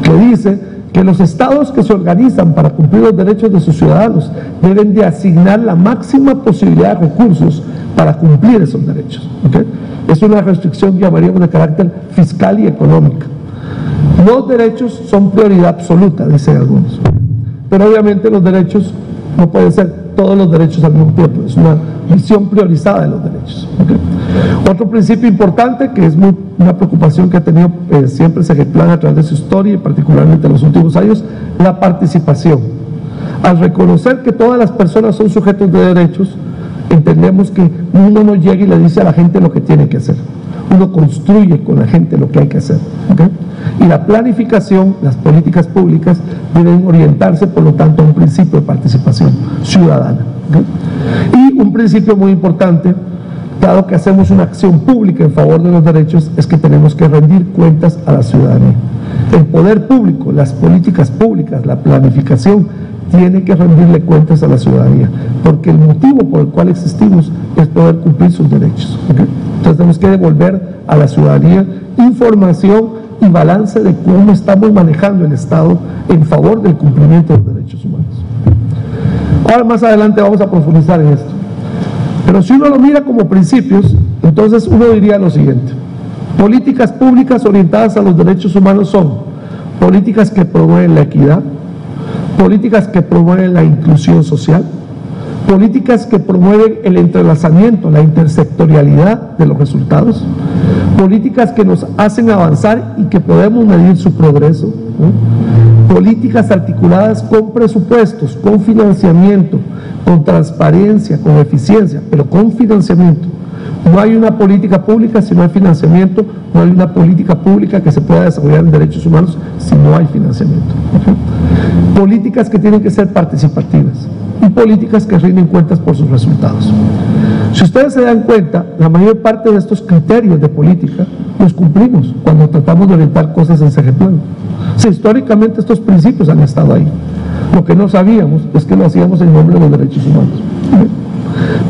Que dice que los estados que se organizan para cumplir los derechos de sus ciudadanos deben de asignar la máxima posibilidad de recursos para cumplir esos derechos, ¿okay? Es una restricción que llamaríamos de carácter fiscal y económica. Los derechos son prioridad absoluta, dicen algunos, pero obviamente los derechos no pueden ser todos los derechos al mismo tiempo, es una visión priorizada de los derechos, ¿okay? Otro principio importante, que es una preocupación que ha tenido siempre Segeplan a través de su historia y particularmente en los últimos años, la participación. Al reconocer que todas las personas son sujetos de derechos, entendemos que uno no llega y le dice a la gente lo que tiene que hacer, uno construye con la gente lo que hay que hacer, ¿okay? Y la planificación, las políticas públicas deben orientarse por lo tanto a un principio de participación ciudadana, ¿okay? Y un principio muy importante, dado que hacemos una acción pública en favor de los derechos, es que tenemos que rendir cuentas a la ciudadanía. El poder público, las políticas públicas, la planificación tiene que rendirle cuentas a la ciudadanía, porque el motivo por el cual existimos es poder cumplir sus derechos, ¿okay? Entonces tenemos que devolver a la ciudadanía información y balance de cómo estamos manejando el Estado en favor del cumplimiento de los derechos humanos. Ahora más adelante vamos a profundizar en esto, pero si uno lo mira como principios, entonces uno diría lo siguiente: políticas públicas orientadas a los derechos humanos son políticas que promueven la equidad, políticas que promueven la inclusión social, políticas que promueven el entrelazamiento, la intersectorialidad de los resultados, políticas que nos hacen avanzar y que podemos medir su progreso, ¿no? Políticas articuladas con presupuestos, con financiamiento, con transparencia, con eficiencia, pero con financiamiento. No hay una política pública si no hay financiamiento, no hay una política pública que se pueda desarrollar en derechos humanos si no hay financiamiento, ¿okay? Políticas que tienen que ser participativas y políticas que rinden cuentas por sus resultados. Si ustedes se dan cuenta, la mayor parte de estos criterios de política los cumplimos cuando tratamos de orientar cosas en Segeplan. Sí, históricamente estos principios han estado ahí. Lo que no sabíamos es que lo hacíamos en nombre de los derechos humanos, ¿okay?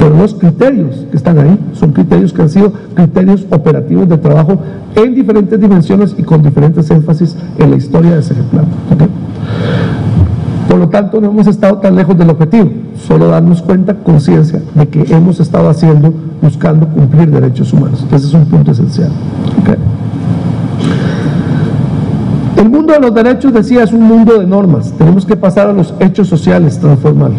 Pero los criterios que están ahí son criterios que han sido criterios operativos de trabajo en diferentes dimensiones y con diferentes énfasis en la historia de Segeplan, ¿okay? Por lo tanto, no hemos estado tan lejos del objetivo, solo darnos cuenta, conciencia de que hemos estado haciendo, buscando cumplir derechos humanos. Ese es un punto esencial, ¿okay? El mundo de los derechos, decía, es un mundo de normas. Tenemos que pasar a los hechos sociales, transformarlo.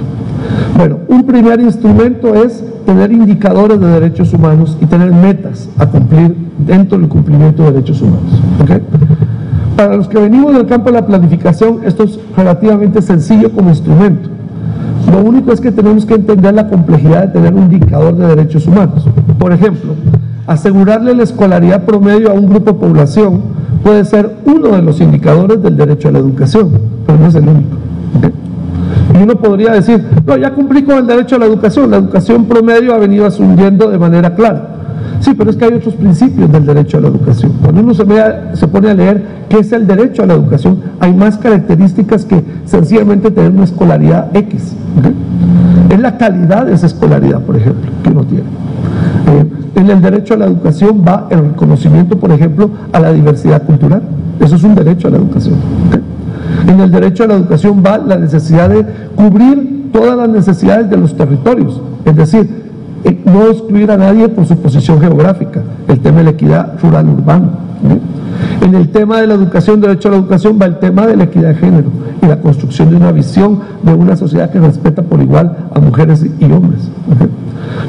Bueno, un primer instrumento es tener indicadores de derechos humanos y tener metas a cumplir dentro del cumplimiento de derechos humanos, ¿okay? Para los que venimos del campo de la planificación, esto es relativamente sencillo como instrumento. Lo único es que tenemos que entender la complejidad de tener un indicador de derechos humanos. Por ejemplo, asegurarle la escolaridad promedio a un grupo de población puede ser uno de los indicadores del derecho a la educación, pero no es el único, ¿okay? Y uno podría decir, no, ya cumplí con el derecho a la educación promedio ha venido asumiendo de manera clara. Sí, pero es que hay otros principios del derecho a la educación. Cuando uno se pone a leer qué es el derecho a la educación, hay más características que sencillamente tener una escolaridad X. ¿Okay? Es la calidad de esa escolaridad, por ejemplo, que uno tiene. En el derecho a la educación va el reconocimiento, por ejemplo, a la diversidad cultural. Eso es un derecho a la educación. ¿Okay? En el derecho a la educación va la necesidad de cubrir todas las necesidades de los territorios, es decir, no excluir a nadie por su posición geográfica, el tema de la equidad rural-urbana. ¿Sí? En el tema de la educación, derecho a la educación, va el tema de la equidad de género y la construcción de una visión de una sociedad que respeta por igual a mujeres y hombres. ¿Sí?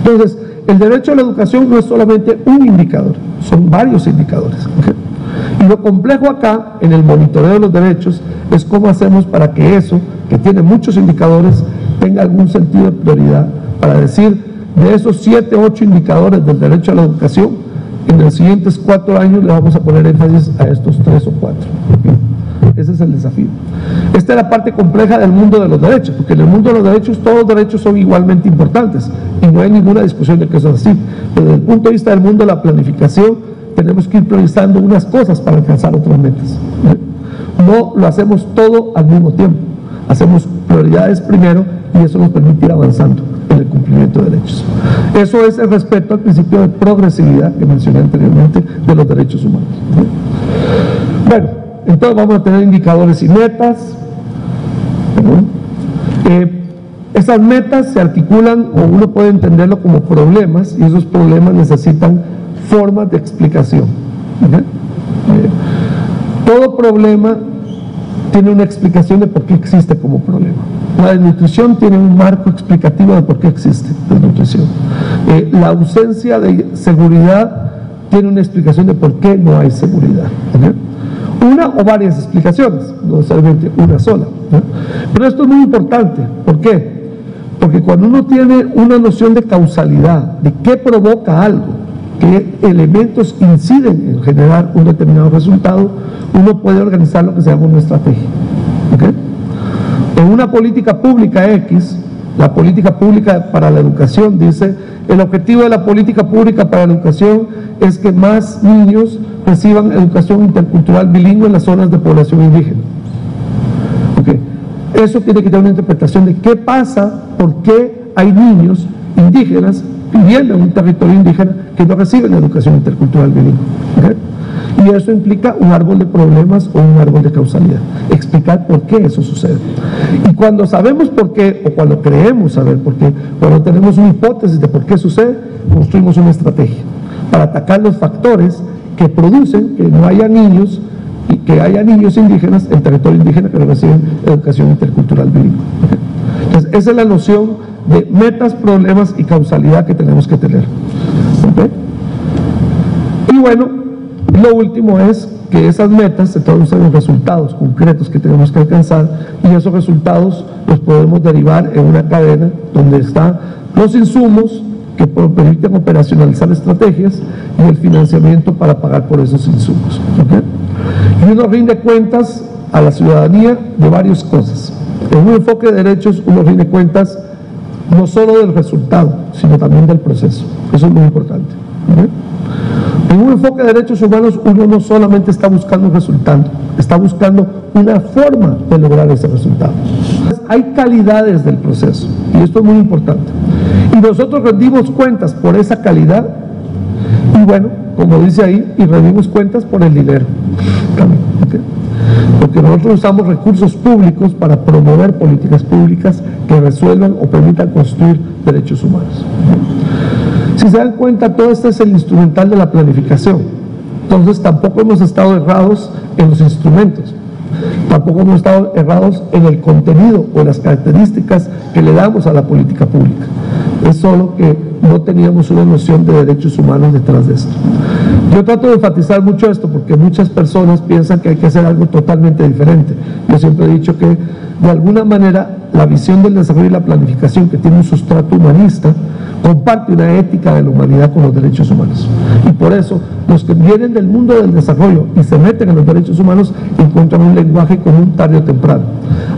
Entonces, el derecho a la educación no es solamente un indicador, son varios indicadores. ¿Sí? Y lo complejo acá, en el monitoreo de los derechos, es cómo hacemos para que eso, que tiene muchos indicadores, tenga algún sentido de prioridad, para decir, de esos 7, 8 indicadores del derecho a la educación, en los siguientes 4 años le vamos a poner énfasis a estos 3 o 4. Ese es el desafío. Esta es la parte compleja del mundo de los derechos, porque en el mundo de los derechos todos los derechos son igualmente importantes y no hay ninguna discusión de que eso es así. Pero desde el punto de vista del mundo de la planificación, tenemos que ir priorizando unas cosas para alcanzar otras metas. No lo hacemos todo al mismo tiempo. Hacemos prioridades primero y eso nos permite ir avanzando en el cumplimiento de derechos. Eso es el respeto al principio de progresividad que mencioné anteriormente de los derechos humanos. Bueno, entonces vamos a tener indicadores y metas. Esas metas se articulan, o uno puede entenderlo como problemas, y esos problemas necesitan formas de explicación. Todo problema tiene una explicación de por qué existe como problema. La desnutrición tiene un marco explicativo de por qué existe desnutrición. La ausencia de seguridad tiene una explicación de por qué no hay seguridad. Una o varias explicaciones, no necesariamente una sola. Pero esto es muy importante. ¿Por qué? Porque cuando uno tiene una noción de causalidad, de qué provoca algo, qué elementos inciden en generar un determinado resultado, uno puede organizar lo que se llama una estrategia. ¿Okay? En una política pública X, la política pública para la educación dice, el objetivo de la política pública para la educación es que más niños reciban educación intercultural bilingüe en las zonas de población indígena. ¿Okay? Eso tiene que tener una interpretación de qué pasa, por qué hay niños indígenas viviendo en un territorio indígena que no reciben educación intercultural bilingüe. ¿Okay? Y eso implica un árbol de problemas o un árbol de causalidad. Explicar por qué eso sucede. Y cuando sabemos por qué, o cuando creemos saber por qué, cuando tenemos una hipótesis de por qué sucede, construimos una estrategia para atacar los factores que producen que no haya niños y que haya niños indígenas en territorio indígena que no reciben educación intercultural bilingüe. ¿Okay? Entonces, esa es la noción de metas, problemas y causalidad que tenemos que tener. ¿Okay? Y bueno, lo último es que esas metas se traducen en resultados concretos que tenemos que alcanzar, y esos resultados los podemos derivar en una cadena donde están los insumos que permiten operacionalizar estrategias y el financiamiento para pagar por esos insumos. ¿Okay? Y uno rinde cuentas a la ciudadanía de varias cosas. En un enfoque de derechos uno rinde cuentas no solo del resultado, sino también del proceso. Eso es muy importante. ¿Okay? En un enfoque de derechos humanos uno no solamente está buscando un resultado, está buscando una forma de lograr ese resultado. Hay calidades del proceso y esto es muy importante. Y nosotros rendimos cuentas por esa calidad y bueno, como dice ahí, y rendimos cuentas por el dinero también. ¿Okay? Porque nosotros usamos recursos públicos para promover políticas públicas que resuelvan o permitan construir derechos humanos. Si se dan cuenta, todo este es el instrumental de la planificación. Entonces tampoco hemos estado errados en los instrumentos, tampoco hemos estado errados en el contenido o en las características que le damos a la política pública. Es solo que no teníamos una noción de derechos humanos detrás de esto. Yo trato de enfatizar mucho esto porque muchas personas piensan que hay que hacer algo totalmente diferente. Yo siempre he dicho que de alguna manera la visión del desarrollo y la planificación, que tiene un sustrato humanista, comparte una ética de la humanidad con los derechos humanos. Y por eso los que vienen del mundo del desarrollo y se meten en los derechos humanos encuentran un lenguaje común tarde o temprano.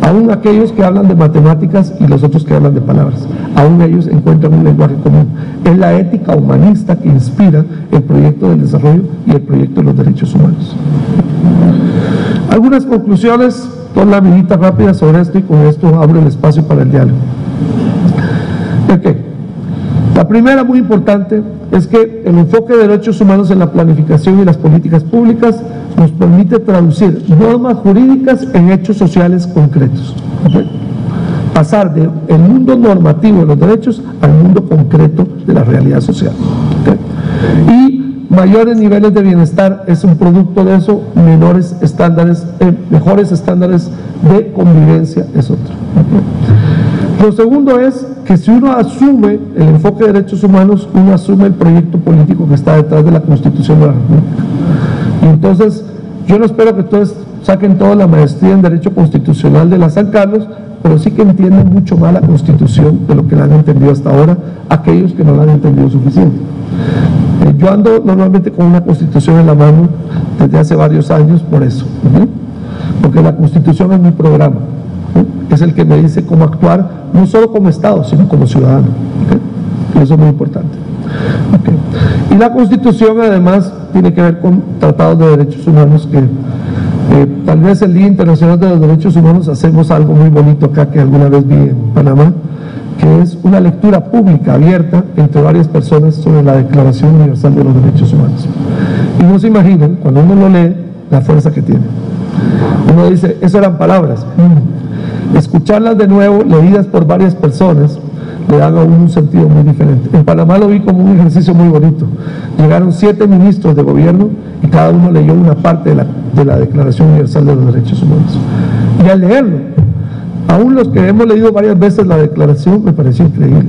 Aún aquellos que hablan de matemáticas y los otros que hablan de palabras, aún ellos encuentran un lenguaje común. Es la ética humanista que inspira el proyecto del desarrollo y el proyecto de los derechos humanos. Algunas conclusiones, dos laminitas rápidas sobre esto, y con esto abro el espacio para el diálogo. La primera, muy importante, es que el enfoque de derechos humanos en la planificación y las políticas públicas nos permite traducir normas jurídicas en hechos sociales concretos. Pasar del mundo normativo de los derechos al mundo concreto de la realidad social. Y mayores niveles de bienestar es un producto de eso, menores estándares, mejores estándares de convivencia es otro. Lo segundo es que si uno asume el enfoque de derechos humanos, uno asume el proyecto político que está detrás de la Constitución de la República. Y entonces, yo no espero que todos saquen toda la maestría en Derecho Constitucional de la San Carlos, pero sí que entienden mucho más la Constitución de lo que la han entendido hasta ahora, aquellos que no la han entendido suficiente. Yo ando normalmente con una Constitución en la mano desde hace varios años por eso, porque la Constitución es mi programa, es el que me dice cómo actuar, no solo como Estado, sino como ciudadano. Eso es muy importante. Y la Constitución además tiene que ver con tratados de derechos humanos que tal vez el Día Internacional de los Derechos Humanos hacemos algo muy bonito acá que alguna vez vi en Panamá, que es una lectura pública abierta entre varias personas sobre la Declaración Universal de los Derechos Humanos. Y no se imaginan, cuando uno lo lee, la fuerza que tiene. Uno dice, eso eran palabras. Escucharlas de nuevo, leídas por varias personas, le dan a uno un sentido muy diferente. En Panamá lo vi como un ejercicio muy bonito. Llegaron 7 ministros de gobierno y cada uno leyó una parte de la Declaración Universal de los Derechos Humanos. Y al leerlo, aún los que hemos leído varias veces la declaración, me pareció increíble.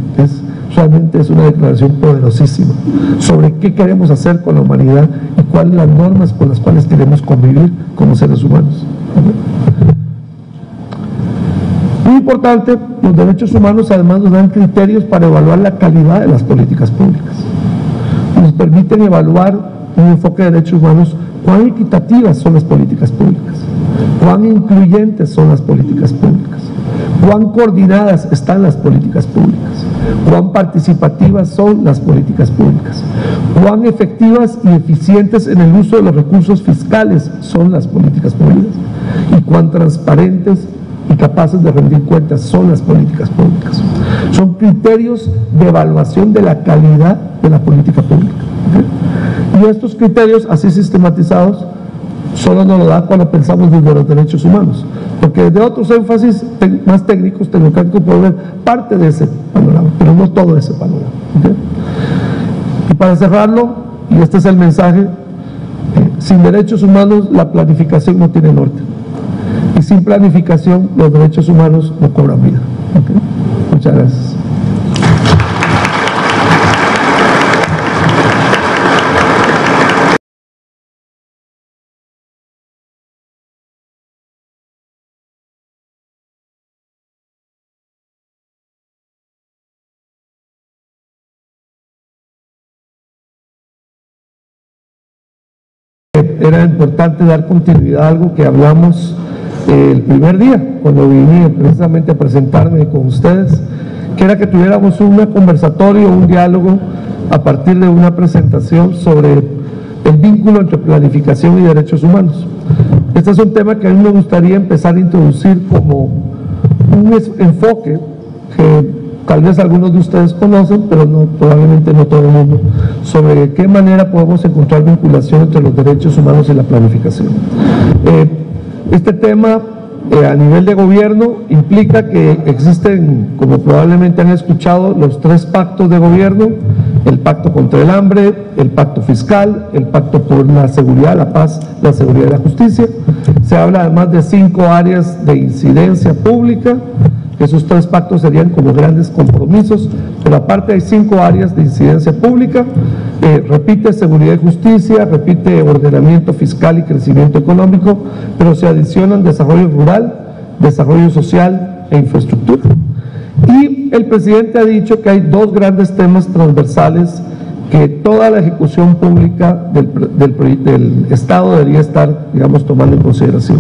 Realmente es una declaración poderosísima sobre qué queremos hacer con la humanidad y cuáles las normas con las cuales queremos convivir como seres humanos. Muy importante, los derechos humanos además nos dan criterios para evaluar la calidad de las políticas públicas. Nos permiten evaluar un enfoque de derechos humanos, cuán equitativas son las políticas públicas, cuán incluyentes son las políticas públicas, cuán coordinadas están las políticas públicas, cuán participativas son las políticas públicas, cuán efectivas y eficientes en el uso de los recursos fiscales son las políticas públicas y cuán transparentes y capaces de rendir cuentas son las políticas públicas. Son criterios de evaluación de la calidad de la política pública. Y estos criterios así sistematizados solo nos lo da cuando pensamos desde los derechos humanos, porque desde otros énfasis más técnicos, tecnocráticos, podemos ver parte de ese panorama, pero no todo ese panorama. Y para cerrarlo, y este es el mensaje, sin derechos humanos la planificación no tiene norte. Y sin planificación los derechos humanos no cobran vida. Muchas gracias. Era importante dar continuidad a algo que hablamos el primer día, cuando vine precisamente a presentarme con ustedes, que era que tuviéramos un conversatorio, un diálogo a partir de una presentación sobre el vínculo entre planificación y derechos humanos. Este es un tema que a mí me gustaría empezar a introducir como un enfoque que tal vez algunos de ustedes conocen, pero probablemente no todo el mundo, sobre de qué manera podemos encontrar vinculación entre los derechos humanos y la planificación. Este tema a nivel de gobierno implica que existen, como probablemente han escuchado, los 3 pactos de gobierno: el pacto contra el hambre, el pacto fiscal, el pacto por la seguridad, la paz, la seguridad y la justicia. Se habla además de 5 áreas de incidencia pública. Esos 3 pactos serían como grandes compromisos, pero aparte hay 5 áreas de incidencia pública. Repite seguridad y justicia, repite ordenamiento fiscal y crecimiento económico, pero se adicionan desarrollo rural, desarrollo social e infraestructura. Y el presidente ha dicho que hay 2 grandes temas transversales que toda la ejecución pública del Estado debería estar, digamos, tomando en consideración.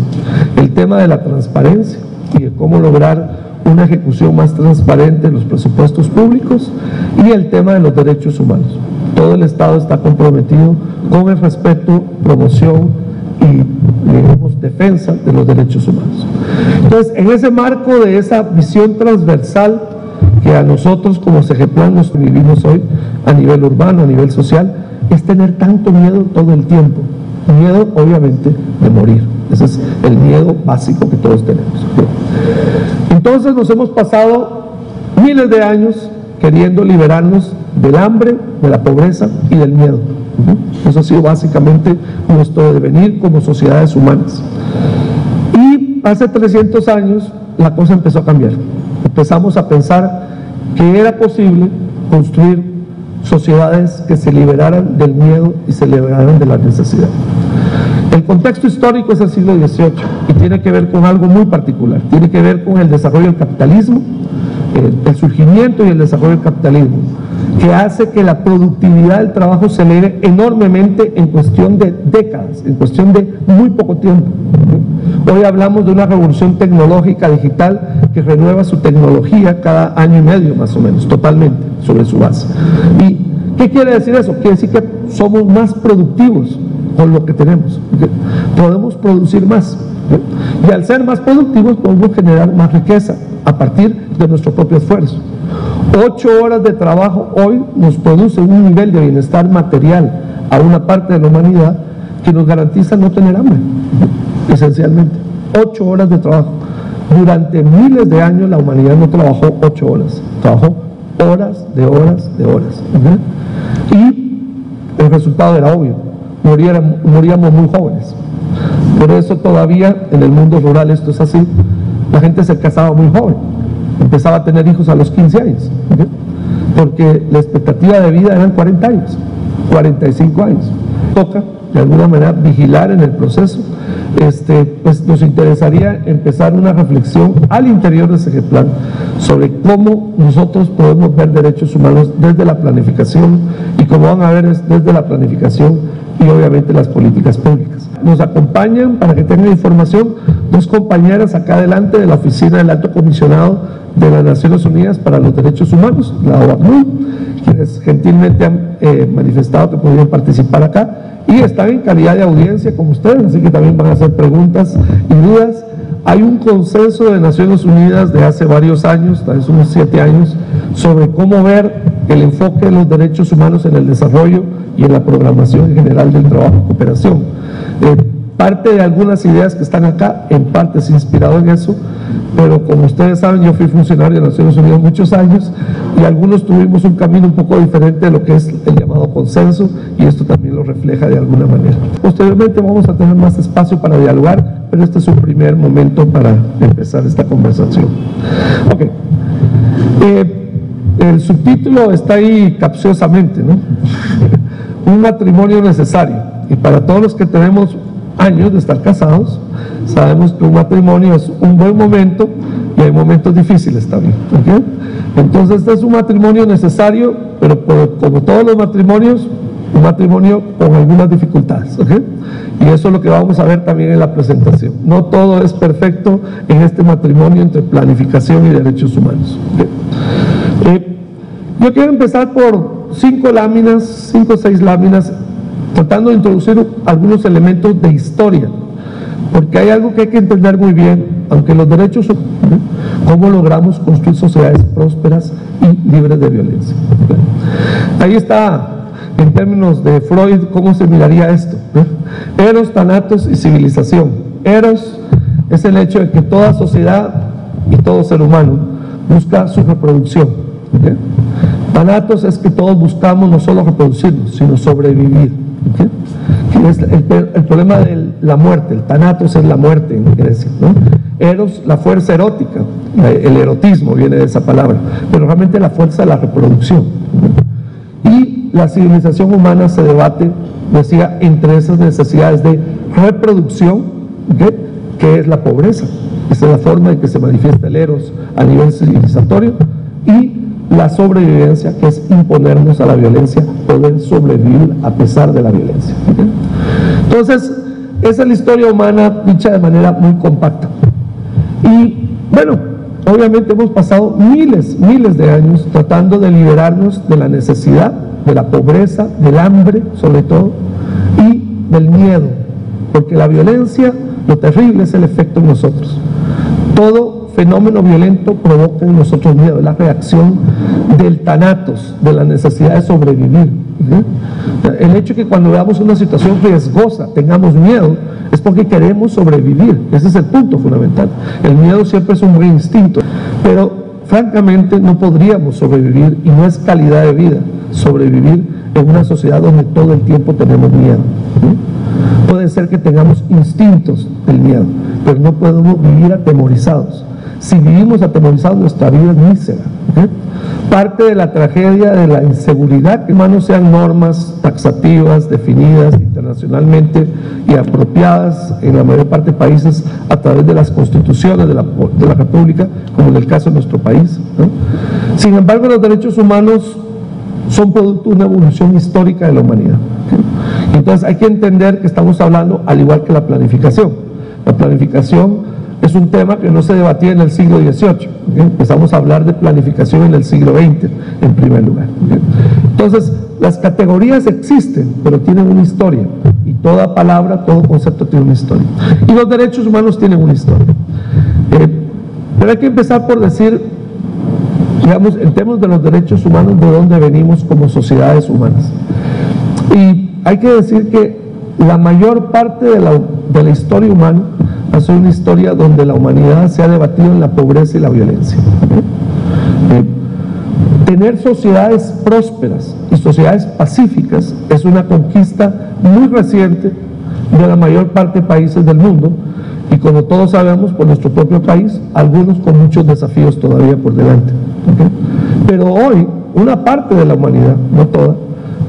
El tema de la transparencia y de cómo lograr una ejecución más transparente de los presupuestos públicos, y el tema de los derechos humanos. Todo el Estado está comprometido con el respeto, promoción y, digamos, defensa de los derechos humanos. Entonces, en ese marco de esa visión transversal que a nosotros como CEGEPLAN nos vivimos hoy a nivel urbano, a nivel social, es tener tanto miedo todo el tiempo. Miedo, obviamente, de morir. Ese es el miedo básico que todos tenemos. Entonces nos hemos pasado miles de años queriendo liberarnos del hambre, de la pobreza y del miedo. Eso ha sido básicamente nuestro devenir como sociedades humanas. Y hace 300 años la cosa empezó a cambiar. Empezamos a pensar que era posible construir sociedades que se liberaran del miedo y se liberaran de la necesidad. El contexto histórico es el siglo XVIII y tiene que ver con algo muy particular. Tiene que ver con el desarrollo del capitalismo, el surgimiento y el desarrollo del capitalismo, que hace que la productividad del trabajo se eleve enormemente en cuestión de décadas, en cuestión de muy poco tiempo. Hoy hablamos de una revolución tecnológica digital que renueva su tecnología cada año y medio más o menos, totalmente sobre su base. ¿Y qué quiere decir eso? Quiere decir que somos más productivos con lo que tenemos, podemos producir más, y al ser más productivos podemos generar más riqueza a partir de nuestro propio esfuerzo. 8 horas de trabajo hoy nos produce un nivel de bienestar material a una parte de la humanidad que nos garantiza no tener hambre, esencialmente. 8 horas de trabajo. Durante miles de años la humanidad no trabajó 8 horas, trabajó horas de horas de horas. Y el resultado era obvio. Moríamos muy jóvenes. Por eso todavía en el mundo rural esto es así. La gente se casaba muy joven, empezaba a tener hijos a los 15 años, porque la expectativa de vida eran 40 años, 45 años. Toca de alguna manera vigilar en el proceso. Pues nos interesaría empezar una reflexión al interior de CEGEPLAN sobre cómo nosotros podemos ver derechos humanos desde la planificación, y como van a ver es desde la planificación y obviamente las políticas públicas. Nos acompañan, para que tengan información, 2 compañeras acá adelante de la Oficina del Alto Comisionado de las Naciones Unidas para los Derechos Humanos, la OACNUR, quienes gentilmente han manifestado que podrían participar acá y están en calidad de audiencia con ustedes, así que también van a hacer preguntas y dudas. Hay un consenso de Naciones Unidas de hace varios años, tal vez unos 7 años, sobre cómo ver el enfoque de los derechos humanos en el desarrollo y en la programación en general del trabajo de cooperación. Parte de algunas ideas que están acá, en parte se inspirado en eso, pero como ustedes saben, yo fui funcionario de Naciones Unidas muchos años y algunos tuvimos un camino un poco diferente de lo que es el llamado consenso, y esto también lo refleja de alguna manera. Posteriormente vamos a tener más espacio para dialogar, pero este es un primer momento para empezar esta conversación. Ok. El subtítulo está ahí capciosamente, ¿no? Un matrimonio necesario. Y para todos los que tenemos años de estar casados, sabemos que un matrimonio es un buen momento y hay momentos difíciles también, ¿okay? Entonces este es un matrimonio necesario, pero como todos los matrimonios, un matrimonio con algunas dificultades, ¿okay? Y eso es lo que vamos a ver también en la presentación. No todo es perfecto en este matrimonio entre planificación y derechos humanos, ¿okay? Yo quiero empezar por 5 o 6 láminas, tratando de introducir algunos elementos de historia, porque hay algo que hay que entender muy bien, aunque los derechos son, cómo logramos construir sociedades prósperas y libres de violencia. Ahí está, en términos de Freud, cómo se miraría esto. Eros, Thanatos y civilización. Eros es el hecho de que toda sociedad y todo ser humano busca su reproducción. ¿Okay? Thanatos es que todos buscamos no solo reproducirnos, sino sobrevivir. ¿Okay? Que es el problema de la muerte. El Thanatos es la muerte en Grecia, ¿no? Eros, la fuerza erótica, el erotismo viene de esa palabra, pero realmente la fuerza de la reproducción. Y la civilización humana se debate, decía, entre esas necesidades de reproducción, ¿okay? Que es la pobreza, esa es la forma en que se manifiesta el Eros a nivel civilizatorio, y la sobrevivencia, que es imponernos a la violencia, poder sobrevivir a pesar de la violencia. Entonces, esa es la historia humana dicha de manera muy compacta. Y bueno, obviamente hemos pasado miles de años tratando de liberarnos de la necesidad, de la pobreza, del hambre sobre todo, y del miedo, porque la violencia, lo terrible es el efecto en nosotros. Todo fenómeno violento provoca en nosotros miedo, es la reacción del thanatos, de la necesidad de sobrevivir. El hecho de que cuando veamos una situación riesgosa tengamos miedo es porque queremos sobrevivir. Ese es el punto fundamental. El miedo siempre es un buen instinto, pero francamente no podríamos sobrevivir, y no es calidad de vida sobrevivir en una sociedad donde todo el tiempo tenemos miedo. Puede ser que tengamos instintos del miedo, pero no podemos vivir atemorizados. Si vivimos atemorizados, nuestra vida es mísera. Parte de la tragedia de la inseguridad, que no sean normas taxativas, definidas internacionalmente y apropiadas en la mayor parte de países a través de las constituciones de la República, como en el caso de nuestro país, ¿no? Sin embargo, los derechos humanos son producto de una evolución histórica de la humanidad. Entonces hay que entender que estamos hablando, al igual que la planificación. La planificación es un tema que no se debatía en el siglo XVIII. Empezamos a hablar de planificación en el siglo XX, en primer lugar. Entonces, las categorías existen, pero tienen una historia. Y toda palabra, todo concepto tiene una historia. Y los derechos humanos tienen una historia. Pero hay que empezar por decir, digamos, en términos de los derechos humanos, de dónde venimos como sociedades humanas. Y hay que decir que la mayor parte de la historia humana ha sido una historia donde la humanidad se ha debatido en la pobreza y la violencia. Tener sociedades prósperas y sociedades pacíficas es una conquista muy reciente de la mayor parte de países del mundo, y como todos sabemos, por nuestro propio país, algunos con muchos desafíos todavía por delante. Pero hoy, una parte de la humanidad, no toda,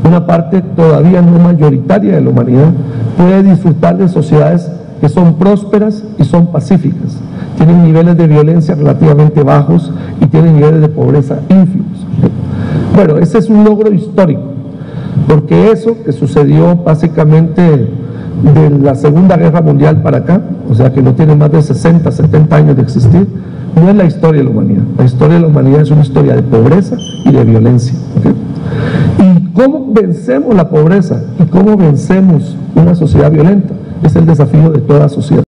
una parte todavía no mayoritaria de la humanidad puede disfrutar de sociedades que son prósperas y son pacíficas, tienen niveles de violencia relativamente bajos y tienen niveles de pobreza ínfimos. Bueno, ese es un logro histórico, porque eso que sucedió básicamente de la Segunda Guerra Mundial para acá, o sea que no tiene más de 60, 70 años de existir, no es la historia de la humanidad. La historia de la humanidad es una historia de pobreza y de violencia. ¿Y cómo vencemos la pobreza y cómo vencemos una sociedad violenta? Es el desafío de toda sociedad.